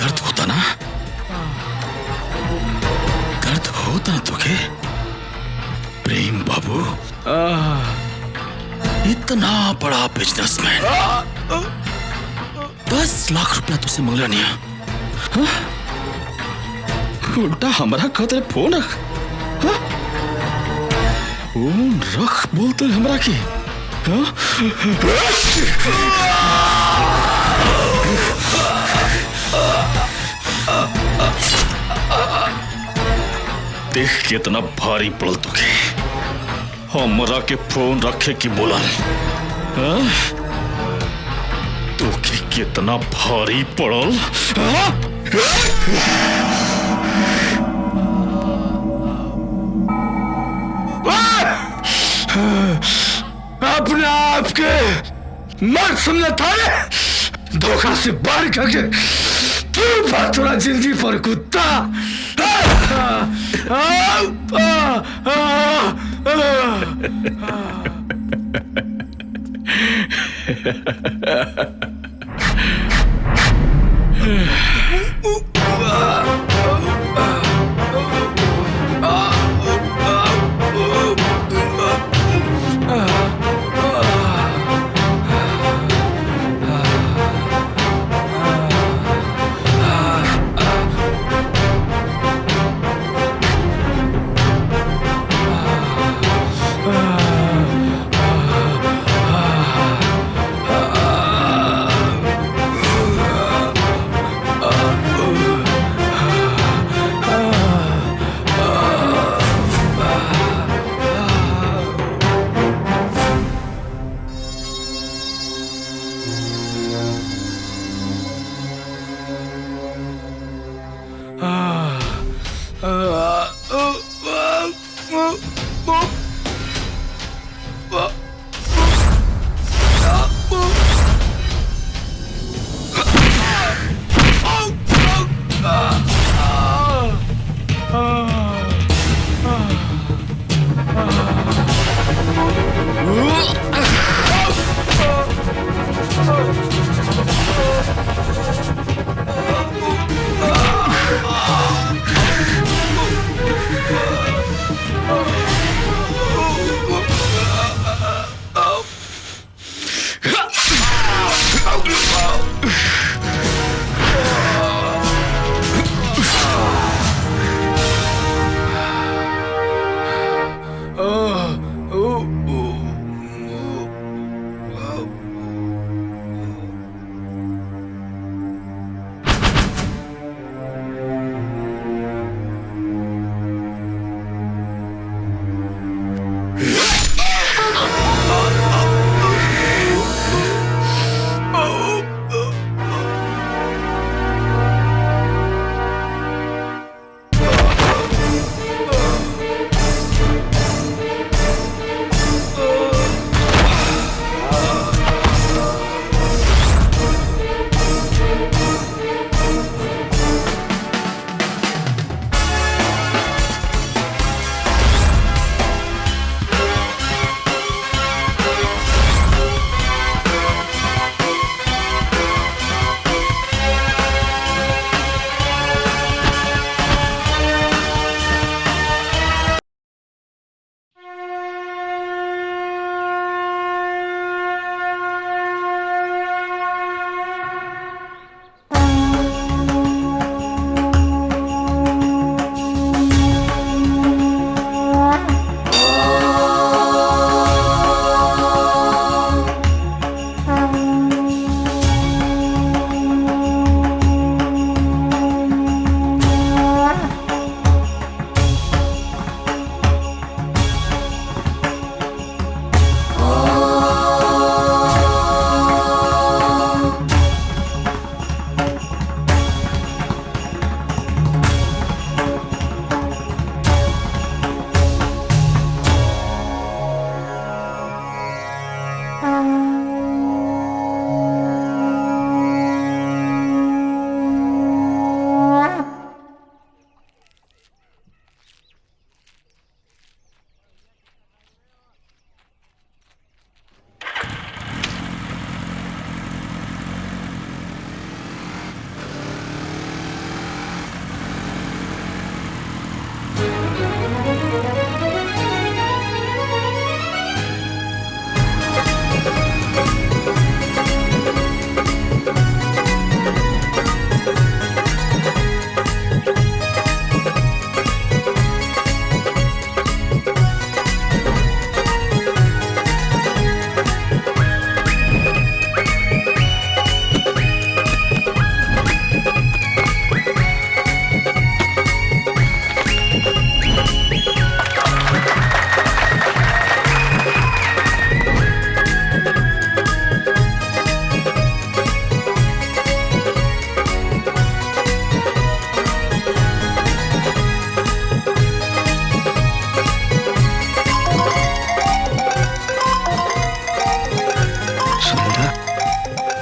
दर्द होता ना, दर्द होता ना तुझे प्रेम बाबू? इतना बड़ा बिजनेसमैन 10 लाख रुपया तुझसे मांगला नहीं, हाँ? उल्टा हमारा खातिर फोन रख, हाँ? फोन रख बोलते हमरा की, हाँ? देख कितना भारी पड़ल तुके, हमरा के फोन रखे की बोला, हाँ? तुके कितना भारी पड़ल, हाँ? अपने आप के मर्द समझा था, धोखा से बाहर करके तू बात थोड़ा जिंदगी पर कुत्ता।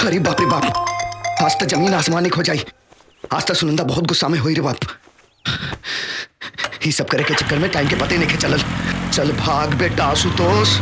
अरे बाप रे बाप, आज तो जमीन आसमान एक हो जाई। आज तो सुनंदा बहुत गुस्सा में हुई रे बाप। ये सब करे के चक्कर में टाइम के पते नहीं के चलल। चल भाग बेटा आशुतोष।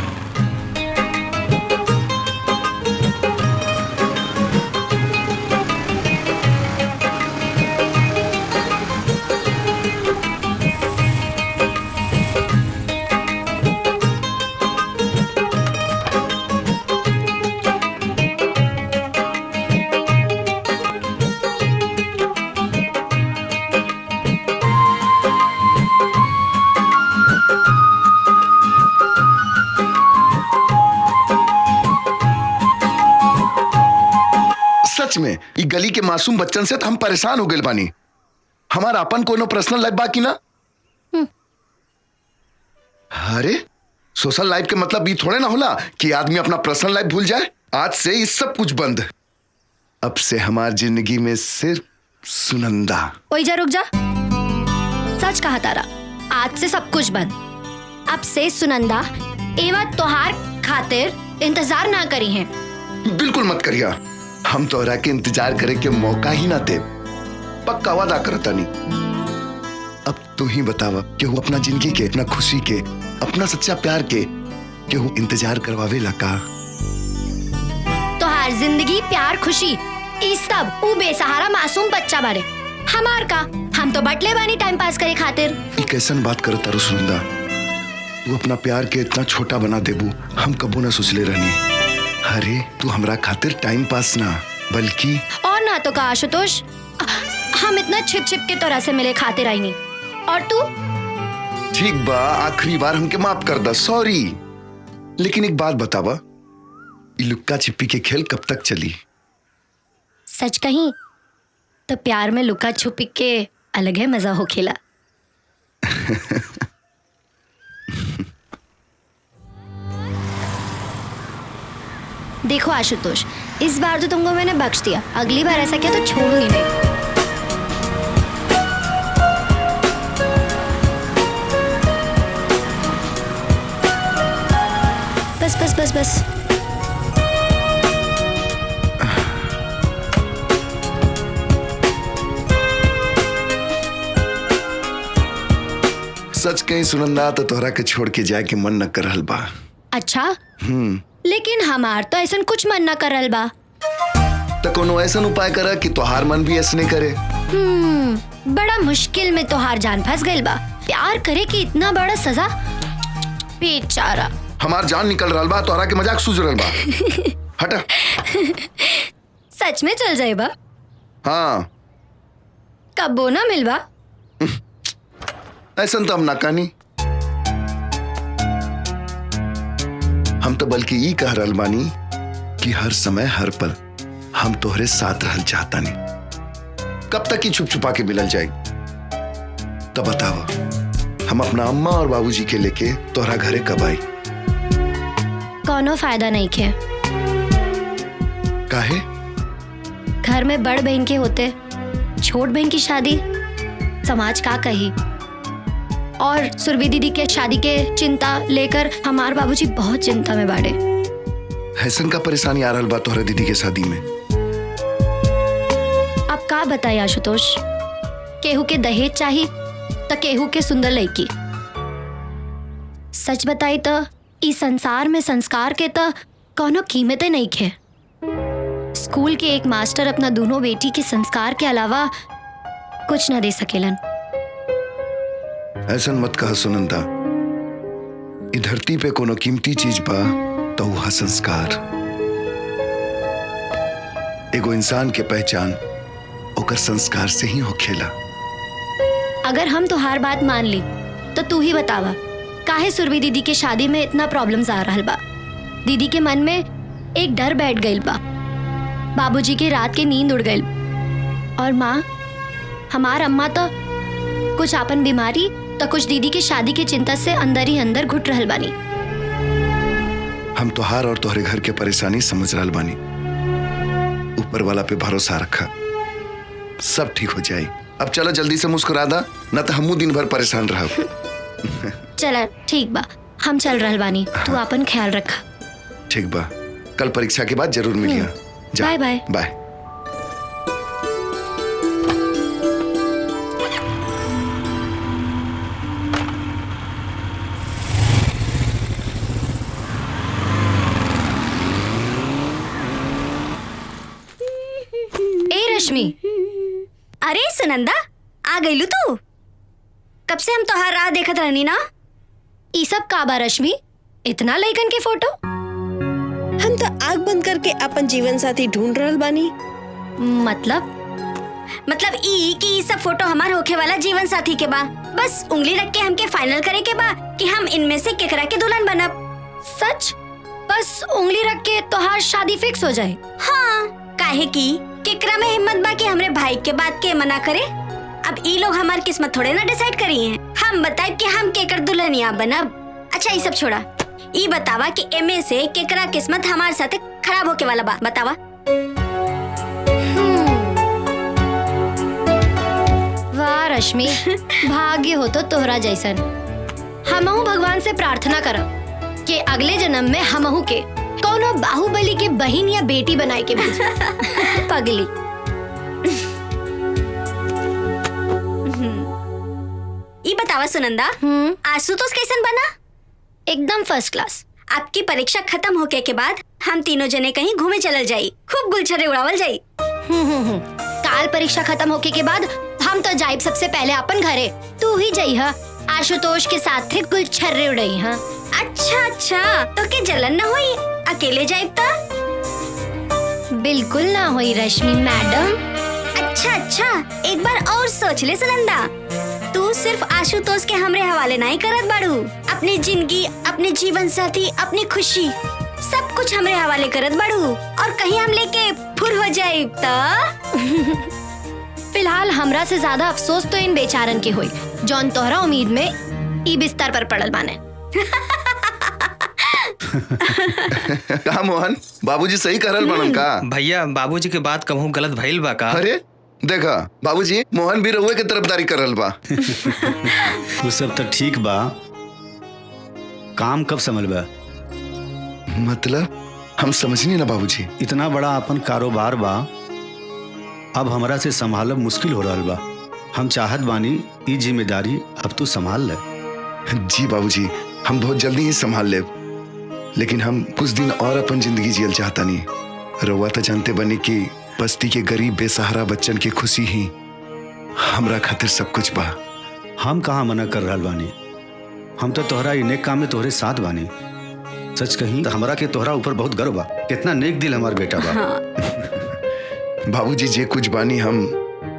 सच में ये गली के मासूम बच्चन से तो हम परेशान हो गए बानी। हमारा अपन कोनो पर्सनल लाइफ बाकी ना। अरे सोशल लाइफ के मतलब ये थोड़े ना होला कि आदमी अपना पर्सनल लाइफ भूल जाए। आज से ये सब कुछ बंद। अब से हमारी जिंदगी में सिर्फ सुनंदा। ओए जा रुक जा, सच कहा तारा, आज से सब कुछ बंद। अब से सुनंदा एवा तोहार खातिर इंतजार ना करी है। बिल्कुल मत करिया, हम तोहरा के इंतजार करे के मौका ही ना दे। पक्का वादा करता नहीं। अब तू ही बतावा कि वो अपना जिंदगी के, अपना खुशी के, अपना सच्चा प्यार के कि वो इंतजार करवावे लगा। तोहार जिंदगी प्यार खुशी ई सब ऊ बेसहारा मासूम बच्चा बारे। हमार का, हम तो बटले बानी टाइम पास करे खातिर। ये कैसन बात करता रो सुनंदा। तू अपना प्यार के इतना छोटा बना देबू हम कबू ना सोचले रहनी। अरे तू हमरा खातिर टाइम पास ना बल्कि और ना तो का आशुतोष, हम इतना छिप छिप के तोरा से मिले खातिर आई नहीं। और तू ठीक बा, आखिरी बार हमके माफ कर दा, सॉरी। लेकिन एक बात बतावा, ये लुक्का छिपी के खेल कब तक चली? सच कहीं तो प्यार में लुका छुपी के अलग है मजा हो खेला। देखो आशुतोष, इस बार तो तुमको मैंने बख्श दिया, अगली बार ऐसा किया तो छोड़ूंगी नहीं। बस बस बस बस। सच कहीं सुनंदा तो तोहरा के छोड़ के जाए के मन न कर रहल बा। अच्छा लेकिन हमार तो ऐसा कुछ मन ना करल बा। तो कोनो ऐसा उपाय करा कि तोहार मन भी ऐसने करे। बड़ा मुश्किल में तोहार जान फंस गइल बा। प्यार करे कि इतना बड़ा सजा, बेचारा। हमार जान निकल रहल बा, तोहरा के मजाक सूझ रहल बा। हटा। सच में चल जाए बा? हाँ। कबो ना मिलवा। ऐसा तो हम ना कहनी। हम तो बल्कि ये कह रहल बानी कि हर समय हर पल हम तोहरे साथ रहल चाहता नहीं। कब तक ही छुप छुपा के मिलल जाए? तब बताओ, हम अपना अम्मा और बाबूजी के लेके तोहरा घरे कब आई? कोनो फायदा नहीं खे। काहे? घर में बड़ बहन के होते छोट बहन की शादी, समाज का कही। और सुरभि दीदी के शादी के चिंता लेकर हमार बाबूजी बहुत चिंता में बाड़े। हैसन का परेशानी आ रहल बा तोहरा दीदी के शादी में। अब का बताई आशुतोष, केहू के दहेज चाही तो केहू के सुंदर लड़की। सच बताई तो इस संसार में संस्कार के तो कोनो कीमतें नहीं खे। स्कूल के एक मास्टर अपना दोनों बेटी के संस्कार के अलावा कुछ न दे सकेलन। ऐसा मत कहा सुनंदा। ई धरती पे कोनो कीमती चीज बा तो वह संस्कार। एगो इंसान के पहचान ओकर संस्कार से ही होखेला। अगर हम तुहार बात मान ली तो तू ही बतावा, काहे सुरभि दीदी के शादी में इतना प्रॉब्लम्स आ रहल बा। दीदी के मन में एक डर बैठ गइल बा। बाबूजी के रात के नींद उड़ गइल। और माँ, हमार अम्मा तो कुछ आपन बीमारी तो कुछ दीदी की शादी की चिंता से अंदर ही अंदर घुट रहल बानी। हम तोहार और तोहरे घर के परेशानी समझ रहल बानी। ऊपर वाला पे भरोसा रखा, सब ठीक हो जाए। अब चलो जल्दी से मुस्कुरा दा, न तो हमू दिन भर परेशान रहब। चला ठीक बा, हम चल रहल बानी। तू अपन ख्याल रखा। ठीक बा, कल परीक्षा के बाद जरूर मिलिया। जा। Bye bye. बाय। ए रश्मि, अरे सुनंदा, आ गईलू तू? कब से हम तोहार राह देखत रहनी ना। ई सब का बा रश्मि? इतना लइकन के फोटो? हम तो आग बंद करके अपन जीवन साथी ढूंढ रहल बानी। मतलब ई कि ई सब फोटो हमार होखे वाला जीवन साथी के बा। बस उंगली रख के हमके फाइनल करे के बा कि हम इनमें से केकरा के दुल्हन बनब। सच? बस उंगली रख के तोहार शादी फिक्स हो जाए? हाँ, काहे की केकरा में हिम्मत बा कि हमरे भाई के बात के मना करे। अब ई लोग हमार किस्मत थोड़े ना डिसाइड करी हैं। हम बताए कि हम केकर दुल्हनिया बनब। अच्छा ये सब छोड़ा, ई बतावा कि एमे से केकरा किस्मत हमार साथे खराब होके वाला बा, बतावा। वाह रश्मि, भाग्य हो तो तोहरा जैसन। हमहू भगवान से प्रार्थना करब कि अगले जन्म में हमहू के कोनो बाहुबली के बहन या बेटी बनाए के भेजे। पगली। ई बतावा सुनंदा, आशुतोष कैसन बना? एकदम फर्स्ट क्लास। आपकी परीक्षा खत्म होके के बाद हम तीनों जने कहीं घूमे चलल जाई, खूब गुलछर्रे उड़ावल जाई। काल परीक्षा खत्म होके के बाद हम तो जाइब सबसे पहले अपन घरे। तू ही जाई हा आशुतोष के साथ थे गुलछर्रे उड़ाई। हाँ अच्छा, तो के जलन न हुई? अकेले जाइब ता? बिल्कुल ना हुई रश्मि मैडम। अच्छा, एक बार और सोच ले सुनंदा, तू सिर्फ आशुतोष के हमरे हवाले नहीं करत बाड़ू। अपनी जिंदगी, अपने जीवन साथी, अपनी खुशी सब कुछ हमरे हवाले करत बाड़ू। और कहीं हम लेके फुर हो जाए तो? फिलहाल हमरा से ज्यादा अफसोस तो इन बेचारन के होई जौन तोहरा उम्मीद में ई बिस्तर पर पड़ल बाने। कहा मोहन, बाबूजी सही करल बनन का? भैया बाबूजी के बात कहूँ गलत भइल बा का? अरे देखा बाबूजी, मोहन भी रउए के तरफदारी करल बा। वो सब तो ठीक बा, काम कब संभलबा? मतलब हम समझनी ना बाबूजी। इतना बड़ा अपन कारोबार बा, अब हमरा से संभालब मुश्किल हो रहल बा। हम चाहत बानी ई जिम्मेदारी अब तू संभाल ले। जी बाबूजी, हम बहुत जल्दी ही संभाल लेब, लेकिन हम कुछ दिन और अपन जिंदगी जियल चाहता नहीं। रउआ तो जानते बनी कि बस्ती के गरीब बेसहारा बच्चन की खुशी ही हमरा खातिर सब कुछ बा। हम कहाँ मना कर रहल बानी, हम तो तोहरा ई नेक काम में तोहरे साथ बानी। सच कहीं तो हमरा के तोहरा ऊपर बहुत गर्व बा। कितना नेक दिल हमार बेटा बा। बाबूजी जे कुछ बानी हम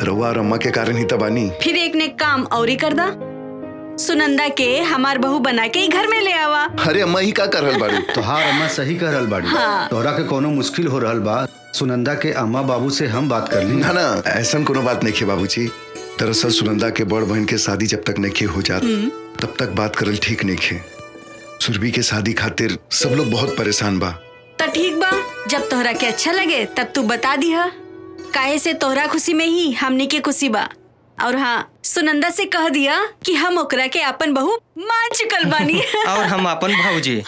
रउआ और अम्मा के कारण ही तो बानी। फिर एक ने काम और ही कर दा, सुनंदा के हमार बहू बना के ही घर में ले आवा। अरे अम्मा ही का कर रहल बाड़ी? तोहार अम्मा सही कह रहल बाड़ी। तोहरा के कोनो मुश्किल हो रहल बा, सुनंदा के अम्मा बाबू से हम बात कर ली। ना ऐसा कोनो बात नहीं है बाबूजी। दरअसल सुनंदा के बड़ बहन के शादी जब तक नहीं हो जात तब तक बात करल ठीक नहीं है। सुरभि के शादी खातिर सब लोग बहुत परेशान बा। तो ठीक बा, जब तोहरा के अच्छा लगे तब तू बता दिहा। काहे से तोहरा खुशी में ही हमनी के खुशी बा। और हाँ, सुनंदा से कह दिया कि हम ओकरा के अपन बहू मान चुकल बानी। और हम अपन भाऊजी।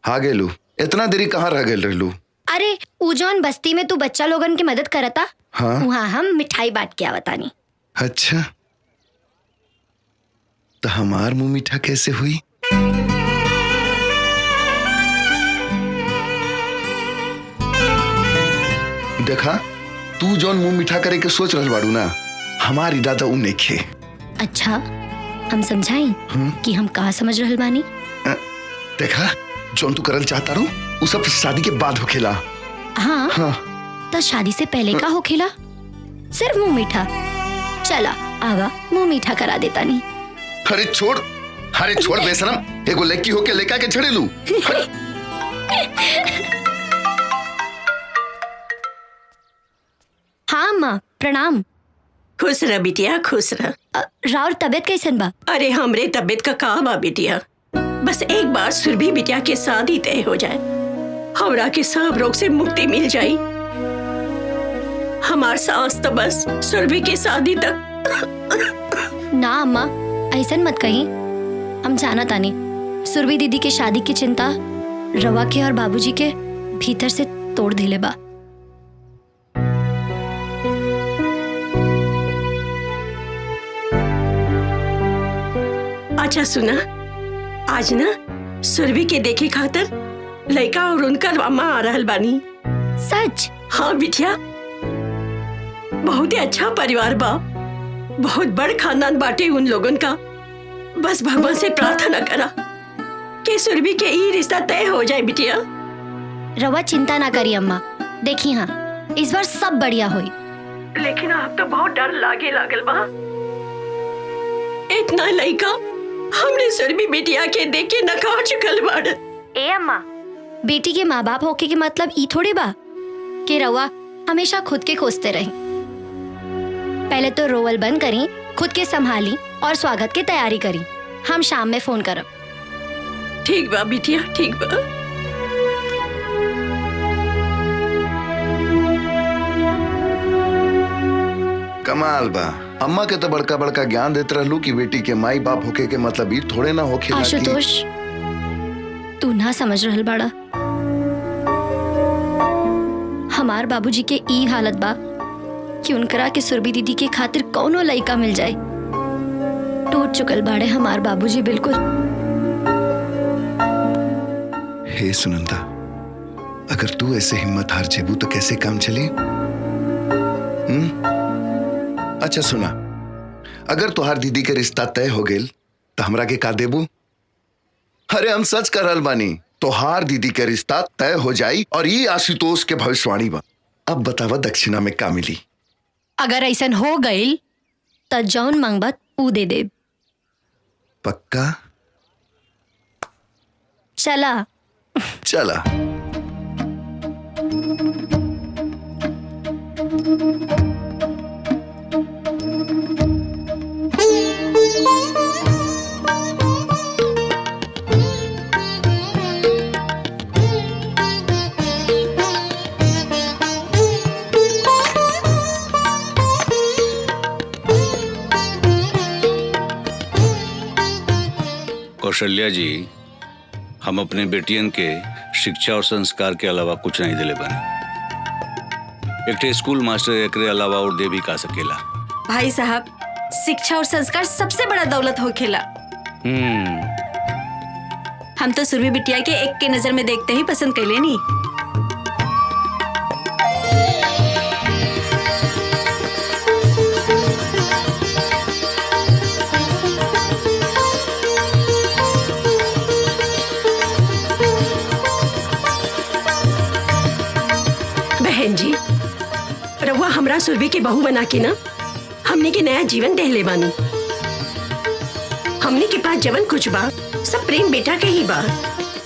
हाँ गेलू, इतना देरी कहाँ रह गेल रहलू? अरे ऊ जौन बस्ती में तू बच्चा लोगन की मदद करता, हाँ? वहाँ हम मिठाई बांट के आवतानी। अच्छा, तो हमार मुंह मीठा कैसे हुई? देखा, तू जौन मुंह मीठा करे के सोच रहल बाड़ू ना, हमार इरादा उ नइखे। अच्छा, हम समझाई कि हम कहाँ समझ रहल बानी? देखा, जौन तू करल चाहता रू उ सब शादी के बाद होखेला। हाँ, तो शादी से पहले का होखेला? सिर्फ मुंह मीठा। चला आवा, मुंह मीठा करा देता नहीं। अरे छोड़ बेशरम, एगो लड़की होके लेका के झड़ेलू। हाँ माँ, प्रणाम। खुश रह बिटिया, खुश रह। राउर तबियत कैसन बा? अरे हमरे तबियत का कहा बा बिटिया, बस एक बार सुरभि बिटिया के शादी तय हो जाए, हमरा के सब रोग से मुक्ति मिल जाई। हमार सांस तो बस सुरभि की शादी तक। ना अम्मा, ऐसन मत कही। हम जाना तानी सुरभि दीदी के शादी की चिंता रवा के और बाबूजी के भीतर से तोड़ दिले बा। अच्छा सुना, आज ना सुरभि के देखे खातर लड़का और उनका अम्मा आ रहल बानी। सच? हाँ बिटिया, बहुत ही अच्छा परिवार बा, बहुत बड़ खानदान बाटे उन लोगन का। बस भगवान से प्रार्थना करा कि सुरभि के ई रिश्ता तय हो जाए बिटिया। रवा चिंता ना करी अम्मा, देखी हाँ इस बार सब बढ़िया हुई। लेकिन अब तो बहुत डर लागल बा। इतना लड़का हमने सुरभि बिटिया के देख के नकार चुकल बाड़। ए अम्मा, बेटी के माँ बाप होके के मतलब ई थोड़ी बा कि रवा हमेशा खुद के कोसते रही। पहले तो रोवल बंद करी, खुद के संभाली और स्वागत की तैयारी करी। हम शाम में फोन करब। ठीक बा बिटिया, ठीक बा। कमाल बा, अम्मा के तो बड़का बड़का ज्ञान देते रहलू कि बेटी के माई बाप होके के मतलब ई थोड़े ना होखे। आशुतोष, तू ना समझ रहल बाड़ा। हमार बाबूजी के ई हालत बा कि उनकरा के सुरभि दीदी के खातिर कौनो लड़का मिल जाए। टूट चुकल बाड़े हमार बाबूजी बिल्कुल। हे सुनंदा, अगर तू ऐसे हिम्मत हार जेबू तो कैसे काम चली? अच्छा सुना, अगर तुहार दीदी के रिश्ता तय हो गेल तो हमरा के का देबू? अरे हम सच कर रहल बानी, तुहार दीदी के रिश्ता तय हो जाई और ये आशुतोष के भविष्यवाणी बा। अब बतावा दक्षिणा में का मिली? अगर ऐसन हो गईल त जौन मांगबा ऊ दे दे। पक्का? चला चला। कौशल्या जी, हम अपने बेटियन के शिक्षा और संस्कार के अलावा कुछ नहीं दिले बने। एक स्कूल मास्टर एकरे अलावा और दे भी का सकेला। भाई साहब, शिक्षा और संस्कार सबसे बड़ा दौलत होखेला। हम तो सुरभि बिटिया के एक के नजर में देखते ही पसंद कर लेनी। बहन जी, रउआ हमरा सुरभि के बहू बना के ना हमने के नया जीवन देहले बानी। हमने के पास जवन कुछ बा सब प्रेम बेटा के ही बा।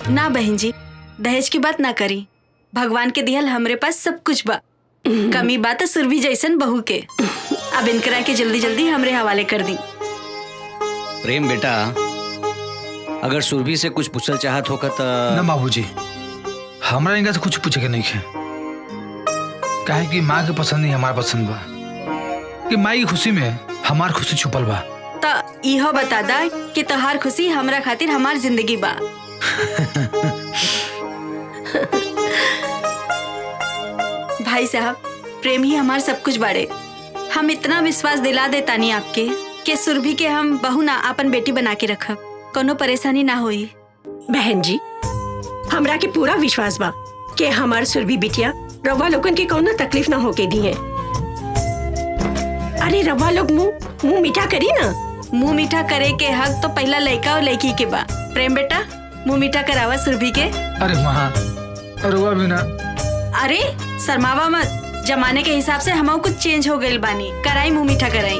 ना बहन जी, दहेज की बात ना करी। भगवान के दिहल हमरे पास सब कुछ बा। कमी बात है सुरभि जैसन बहू के। अब इनकरा के जल्दी जल्दी हमरे हवाले कर दी। प्रेम बेटा, अगर सुरभि से कुछ पूछल चाहत होगा तो ना बाबूजी, हमरा इनका से कुछ पूछे के नहीं है। काहे कि माँ के पसंद ही हमारा पसंद बा, कि माँ की खुशी में हमार खुशी छुपल बा। तो इहो बता दा कि तोहार खुशी हमरा खातिर हमार जिंदगी बा। भाई साहब, प्रेम ही हमार सब कुछ बाड़े। हम इतना विश्वास दिला देता नहीं आपके कि सुरभि के हम बहू ना अपन बेटी बना के रखब, कोनो परेशानी ना होई। बहन जी, हमरा के पूरा विश्वास बा कि हमार सुरभि बिटिया रवा लोगन के कौनो तकलीफ ना होके दी है। अरे रवा लोग मुंह मीठा करी ना। मुंह मीठा करे के हक तो पहला लड़का और लड़की के बा। प्रेम बेटा, मुंह मीठा करावा सुरभि के। अरे वहाँ रुआ भी ना। अरे शर्मावा मत, जमाने के हिसाब से हम कुछ चेंज हो गइल बानी। कराई मुंह मीठा कराई।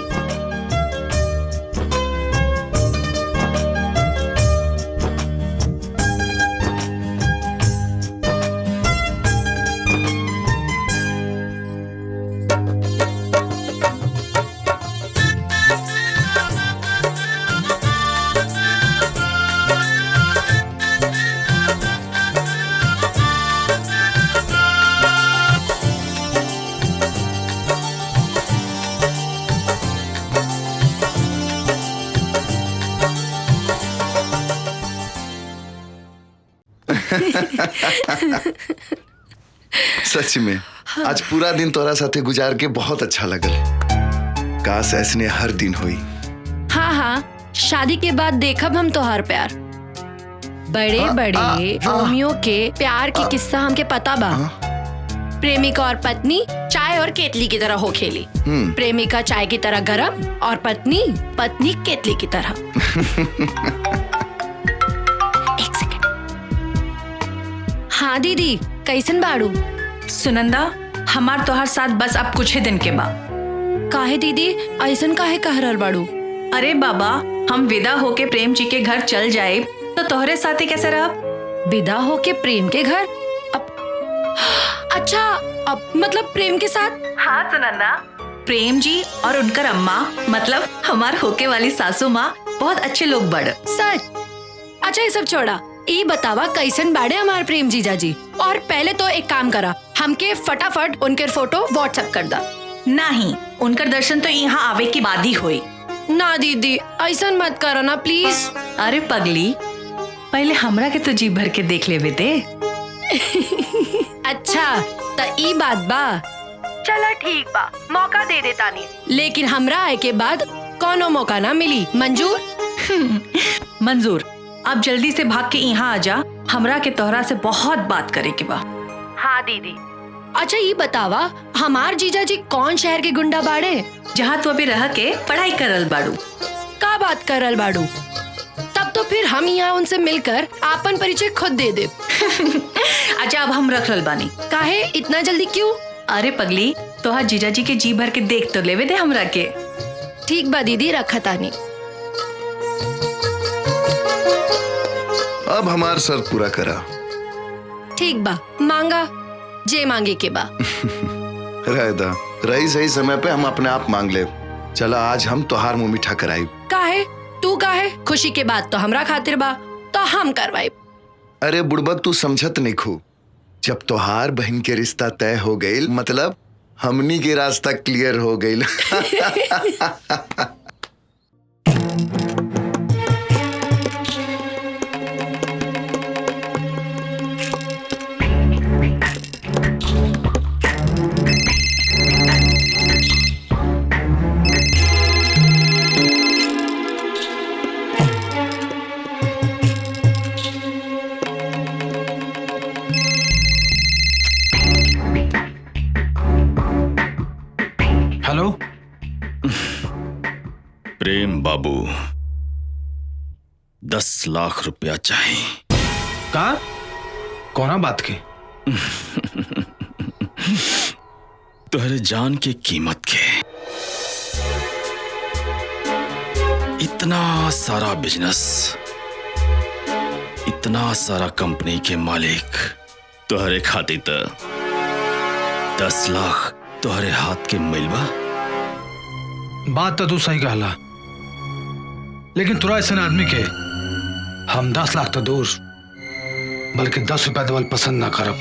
सच में आज पूरा दिन तोरा साथे गुजार के बहुत अच्छा लगल। काश ऐसने हर दिन हुई। हाँ हाँ, शादी के बाद देखब हम तोहार प्यार। बड़े बड़े रोमियो के प्यार के किस्सा हमके पता बा। प्रेमिका और पत्नी चाय और केतली की तरह हो खेली। प्रेमिका चाय की तरह गरम और पत्नी केतली की तरह। एक सेकंड। हाँ दीदी, कैसन बाड़ू? सुनंदा, हमार तोहार साथ बस अब कुछ ही दिन के बाद। काहे दीदी, ऐसन काहे कह रहल बाड़ू? अरे बाबा, हम विदा होके प्रेम जी के घर चल जाए तो तोहरे साथे कैसे रहब? विदा होके प्रेम के घर? अच्छा, अब मतलब प्रेम के साथ? हाँ सुनंदा, प्रेम जी और उनकर अम्मा मतलब हमार होके वाली सासू माँ बहुत अच्छे लोग बड़। सच? अच्छा ये सब छोड़ा, ये बतावा कैसन बाड़े हमार प्रेम जीजा जी। और पहले तो एक काम करा, हमके फटाफट उनके फोटो व्हाट्सएप कर दा। नहीं, उनकर दर्शन तो यहाँ आवे की बाद ही हुई। ना दीदी, ऐसा मत करो ना प्लीज। अरे पगली, पहले हमरा के तो जी भर के देख लेवे दे। अच्छा तो ई बात बा। चला ठीक बा, मौका दे देता नहीं, लेकिन हमरा आए के बाद कोनो मौका ना मिली। मंजूर? मंजूर। अब जल्दी से भाग के यहाँ आ जा, हमरा के तोहरा से बहुत बात करे के बा। हाँ दीदी। अच्छा ये बतावा, हमार जीजा जी कौन शहर के गुंडा बाड़े? जहाँ तू अभी रह के पढ़ाई करल बाड़ू। का बात करल बाड़ू? तब तो फिर हम यहाँ उनसे मिलकर आपन परिचय खुद दे दे। अच्छा अब हम रख रल बानी। काहे इतना जल्दी क्यों? अरे पगली, तोहार जीजा जी के जी भर के देख तो लेवे दे हमरा के। ठीक बा दीदी, रखा तानी। अब हमार सर पूरा करा। ठीक बा, मांगा जे मांगे के बा। रहदा रही सही समय पे हम अपने आप मांग ले। चला आज हम तोहार मुंह मीठा कराई। काहे? तू काहे? खुशी के बात तो हमरा खातिर बा, तो हम करवाई। अरे बुड़बक, तू समझत नहीं खू। जब तोहार बहन के रिश्ता तय हो गई, मतलब हमनी के रास्ता क्लियर हो गई। हेलो प्रेम बाबू, 10 लाख रुपया चाहिए। का? कौना बात की? तुहरे जान के कीमत के। इतना सारा बिजनेस, इतना सारा कंपनी के मालिक, तुहरे खातिर तो 10 लाख तुहरे हाथ के मिलवा। बात तो तू सही कहला, लेकिन तुरा ऐसा आदमी के हम 10 लाख तो दूर, बल्कि 10 रुपया देवल पसंद ना करब।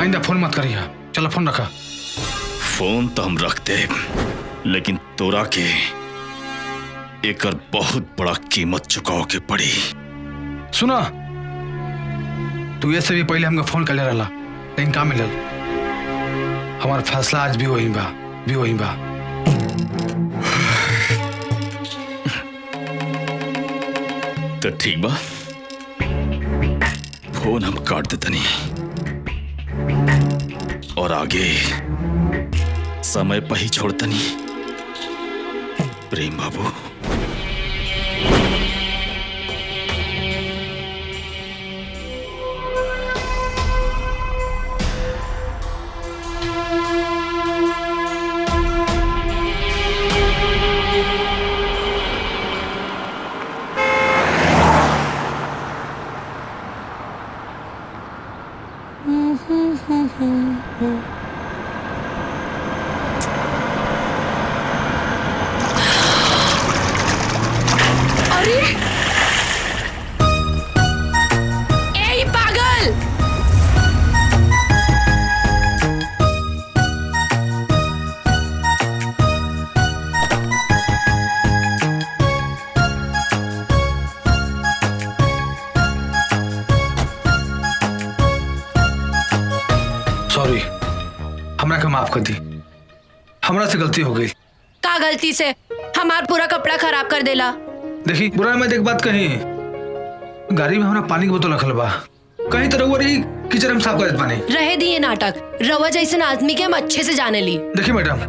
आइंदा फोन मत करिया। चलो फोन रखा। फोन तो हम रखते, लेकिन तोरा के एकर बहुत बड़ा कीमत चुकाओ के पड़ी। सुना, तू ऐसे भी पहले हमका फोन कर ले रहा, लेकिन का मिलल? हमारा फैसला आज भी वही बा। तो ठीक बा, फोन हम काट देते नहीं, और आगे समय पर ही छोड़ते नहीं। प्रेम बाबू, माफ कर दी, हमरा से गलती हो गई। का गलती से हमार पूरा कपड़ा खराब कर देला। देखी बुरा मैं एक बात कही, गाड़ी में हमरा पानी की बोतल रखल बा, कहीं तो रउआ रही किचन में साफ कर देत पानी। रहे दिए नाटक, रवा जैसे आदमी के हम अच्छे से जाने ली। देखी मैडम,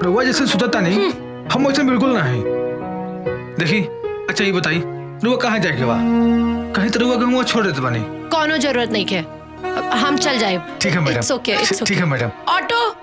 रउआ जैसे सुतता नहीं, हम वैसे बिल्कुल नहीं। देखी अच्छा ये बताई, रउआ कहाँ जाए के बा? कहीं तो रउआ के छोड़ देते पानी। कोनो जरूरत नहीं है, हम चल जाए। ठीक है madam, It's okay, it's okay. ठीक है मैडम। ऑटो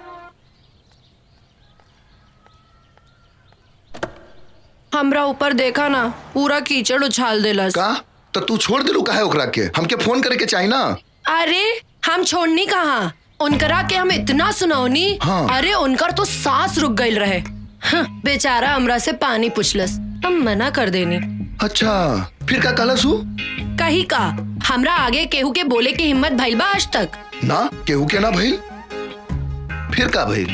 हमरा ऊपर देखा ना, पूरा कीचड़ उछाल देलस। का तो तू छोड़ दिलू काहे ओकरा के? हमके फोन करे के चाहिए ना। अरे हम छोड़नी कहाँ, उनकरा के हम इतना सुनौनी। हाँ। अरे उनकर तो सांस रुक गई रहे। हाँ, बेचारा हमरा से पानी पूछलस, हम मना कर देनी। अच्छा फिर का कहलस हु? कही का हमरा आगे केहू के बोले की हिम्मत भइल बा आज तक? ना केहू के ना भइल। फिर का भइल?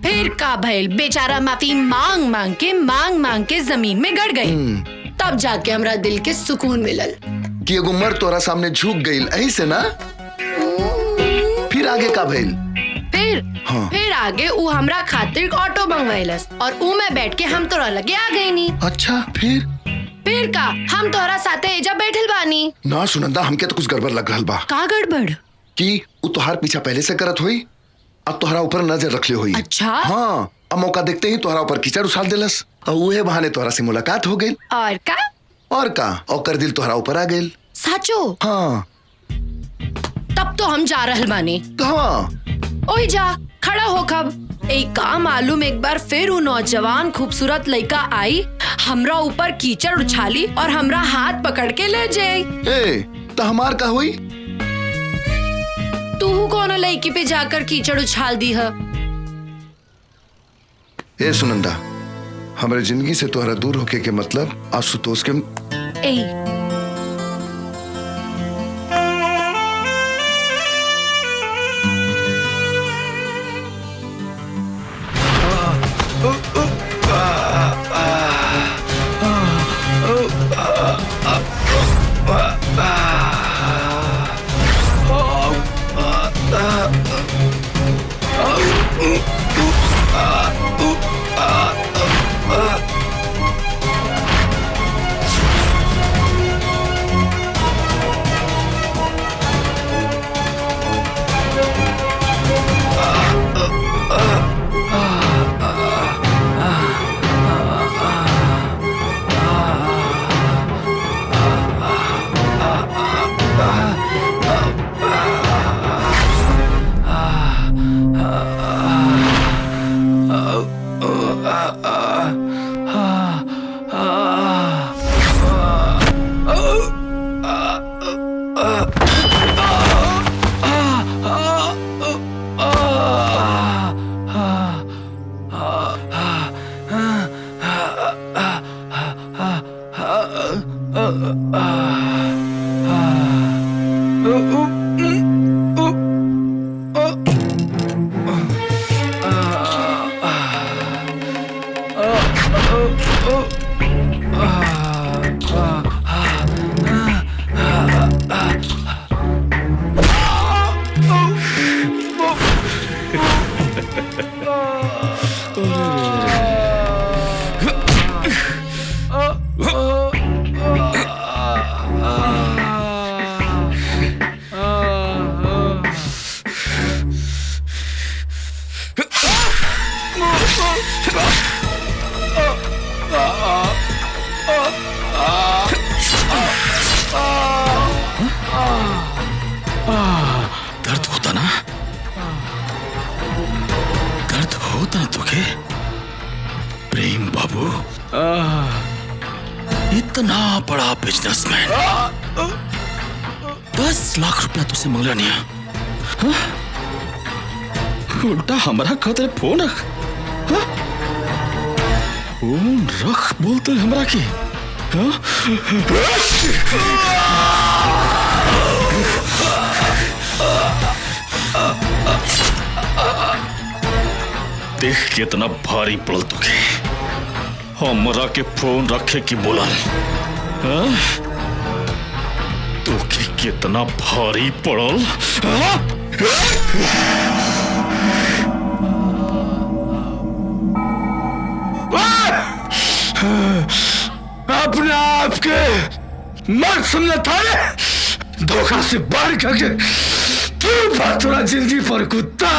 फिर का भइल, बेचारा माफी मांग मांग के जमीन में गड़ गई। तब जाके हमरा दिल के सुकून मिलल कि एगो मर्द तोरा सामने झुक गईल, ऐही से ना? फिर आगे का भइल? फिर आगे उ हमरा खातिर ऑटो मंगवाइलस और उ में बैठ के हम तोरा लगे आ गई नी। अच्छा फिर का हम तोरा साथे एजा बैठल बानी। ना सुनंदा, हमके तो कुछ गड़बड़ लग रहल बा। का गड़बड़? कि उ तोहार पीछा पहले से करत हुई, अब तोहरा ऊपर नजर रखले हुई। अच्छा? हाँ, अब मौका देखते ही तोहरा ऊपर कीचड़ उछाल देलस और उहे बहाने तोहरा से मुलाकात हो गई। और का और दिल तोहरा ऊपर आ गई। साचो? हाँ। तब तो हम जा रहल बानी। कहाँ? ओही जा खड़ा हो कब। एक काम मालूम, एक बार फिर वो नौजवान खूबसूरत लड़का आई, हमरा ऊपर कीचड़ उछाली और हमरा हाथ पकड़ के ले जाई। तो हमार का हुई? तू कौन लड़की पे जाकर कीचड़ उछाल दी है? ए सुनंदा, हमारे जिंदगी से तोहरा दूर होके के मतलब आशुतोष के दर्द होता ना? दर्द होता ना तुझे? प्रेम बाबू इतना बड़ा बिजनेसमैन 10 लाख रुपया तुझसे मांगला नहीं है? उल्टा हमारा खातिर फोन रख। फोन रख बोलते हमरा की। देख कितना भारी पड़ल तुके, हमरा के फोन रखे की बोला। तुके कितना भारी पड़ल। अपने आप के मर्द समझा था रे, धोखा से बाहर करके तू बात थोड़ा जिंदगी पर कुत्ता।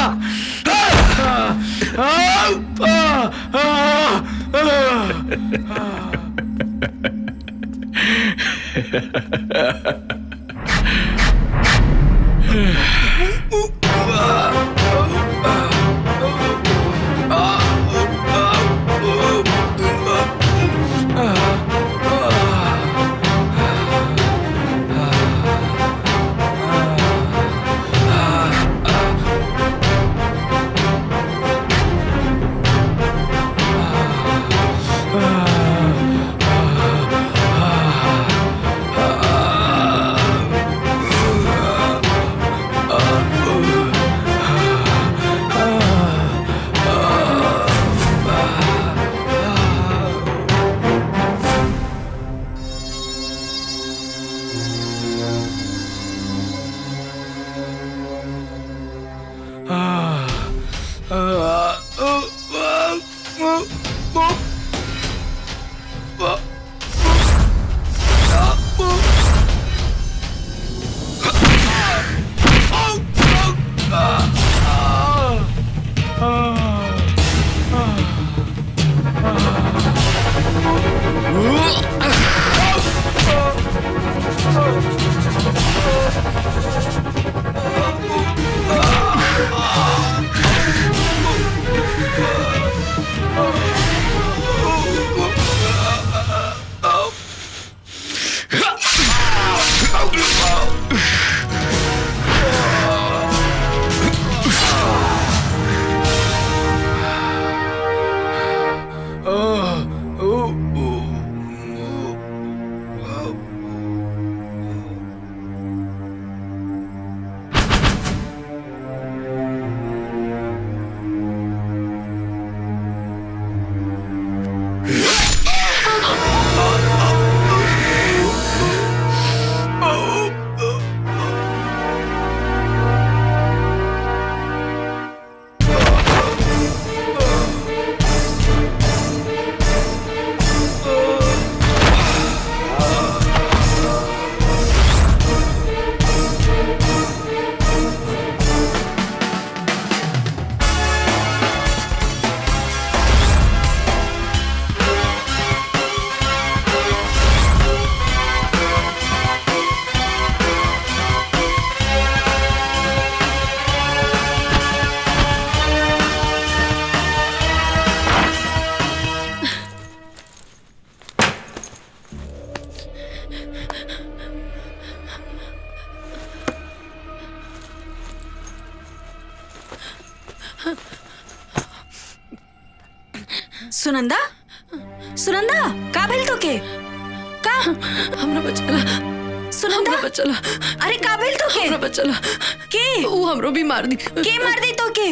सुनंदा, सुनंदा, का भेल तो के? का हमरा बचला, सुनंदा, हमरा बचला। अरे का भेल तो के? हमरा बचला के? ऊ हमरो भी मार दी। के मार दी तो के?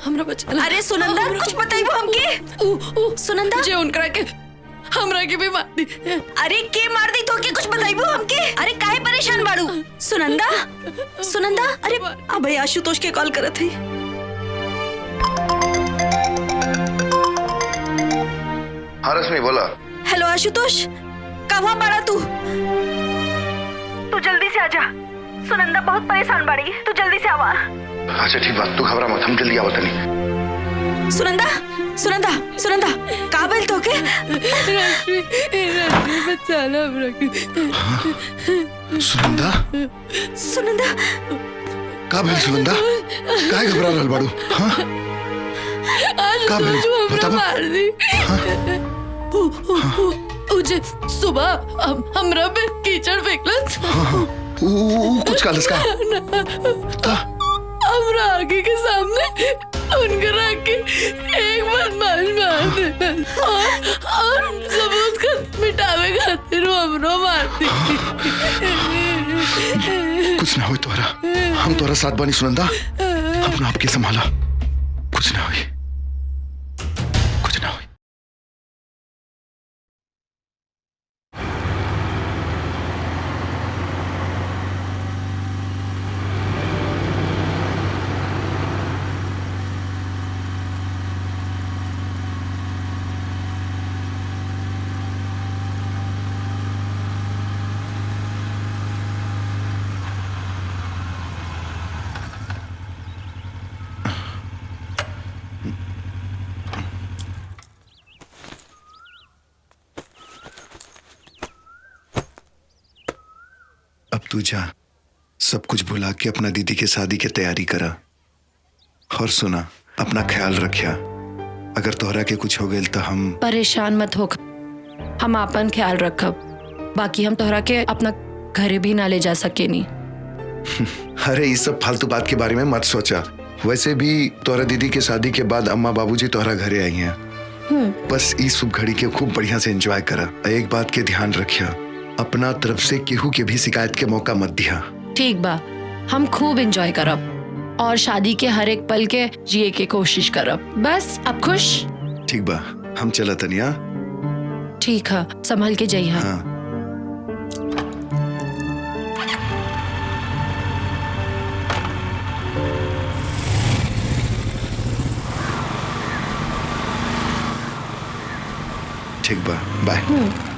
हमरा बचला। अरे सुनंदा, कुछ बताइबो हमके? ऊ सुनंदा, जे उनकरा के हमरा के भी मार दी। अरे के मार दी तो के? कुछ बताइबो हमके? अरे काहे परेशान बाड़ू? सुनंदा, सुनंदा, अरे अबे आशुतोष के कॉल करत है। हाँ रश्मि बोला। हेलो आशुतोष, कहाँ बाड़ा तू? तू जल्दी से आजा, सुनंदा बहुत परेशान बाड़ी, तू जल्दी से आवा। अच्छा ठीक बात, तू घबरा मत, हम जल्दी आवत नहीं। सुनंदा, सुनंदा, सुनंदा, का भेल तो के? रश्मि बचाला हमरा के। सुनंदा, सुनंदा, का भेल सुनंदा? काहे घबरा रहल बाड़ू? हाँ? का भेल? बताबो। मार दी। उजे सुबह हमरा पे कीचड़ फेंकलस। हाँ, कुछ कालस का? हमरा आगे के सामने उनकर आके एक बदमाश मार दे और सबूत का मिटावे खातिर हमरो मार दी। कुछ ना होई तोरा, हम तोरा साथ बानी सुनंदा, अपना आप के संभाला, कुछ ना होई, कुछ ना होई। अब तू जा, सब कुछ भुला के अपना दीदी के शादी की तैयारी करा। और सुना, अपना ख्याल रखिया। अगर तोहरा के कुछ हो गए तो हम परेशान मत हो, हम अपन ख्याल रखब। बाकी हम तोहरा के अपना घरे भी ना ले जा सके नी। अरे इस सब फालतू बात के बारे में मत सोचा। वैसे भी तोहरा दीदी के शादी के बाद अम्मा बाबूजी तोहरा घरे आई हैं। बस इस शुभ घड़ी के खूब बढ़िया से एंजॉय करा। एक बात के ध्यान रखिया, अपना तरफ से केहू के भी शिकायत के मौका मत दिया। ठीक बा, हम खूब एंजॉय करब और शादी के हर एक पल के जिए के कोशिश करब। बस अब खुश? ठीक बा, हम चला तनिया। ठीक है, संभल के जाइए। हाँ। ठीक बा, बाय।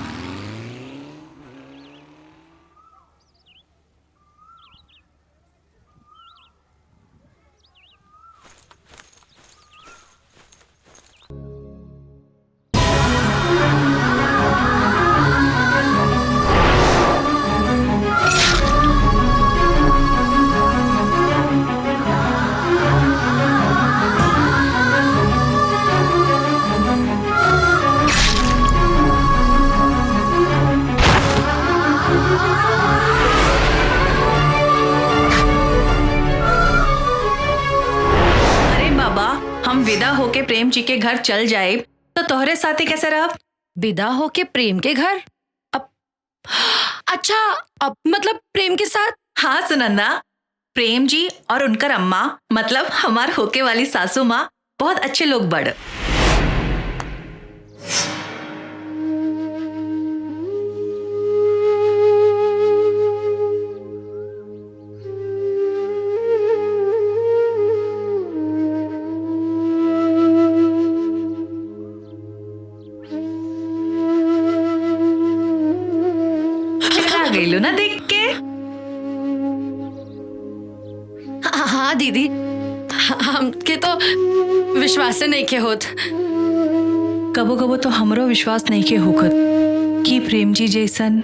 विदा होके प्रेम जी के घर चल जाए तो तोहरे साथे कैसे रह? विदा होके प्रेम के घर? अब अच्छा, अब मतलब प्रेम के साथ? हाँ सुनंदा, प्रेम जी और उनकर अम्मा मतलब हमार होके वाली सासू माँ बहुत अच्छे लोग बड़। गईलो ना देख के? हाँ दीदी, हमके तो विश्वास नहीं के होत। कबो कबो तो हमरो विश्वास नहीं के होखत कि प्रेम जी जैसन।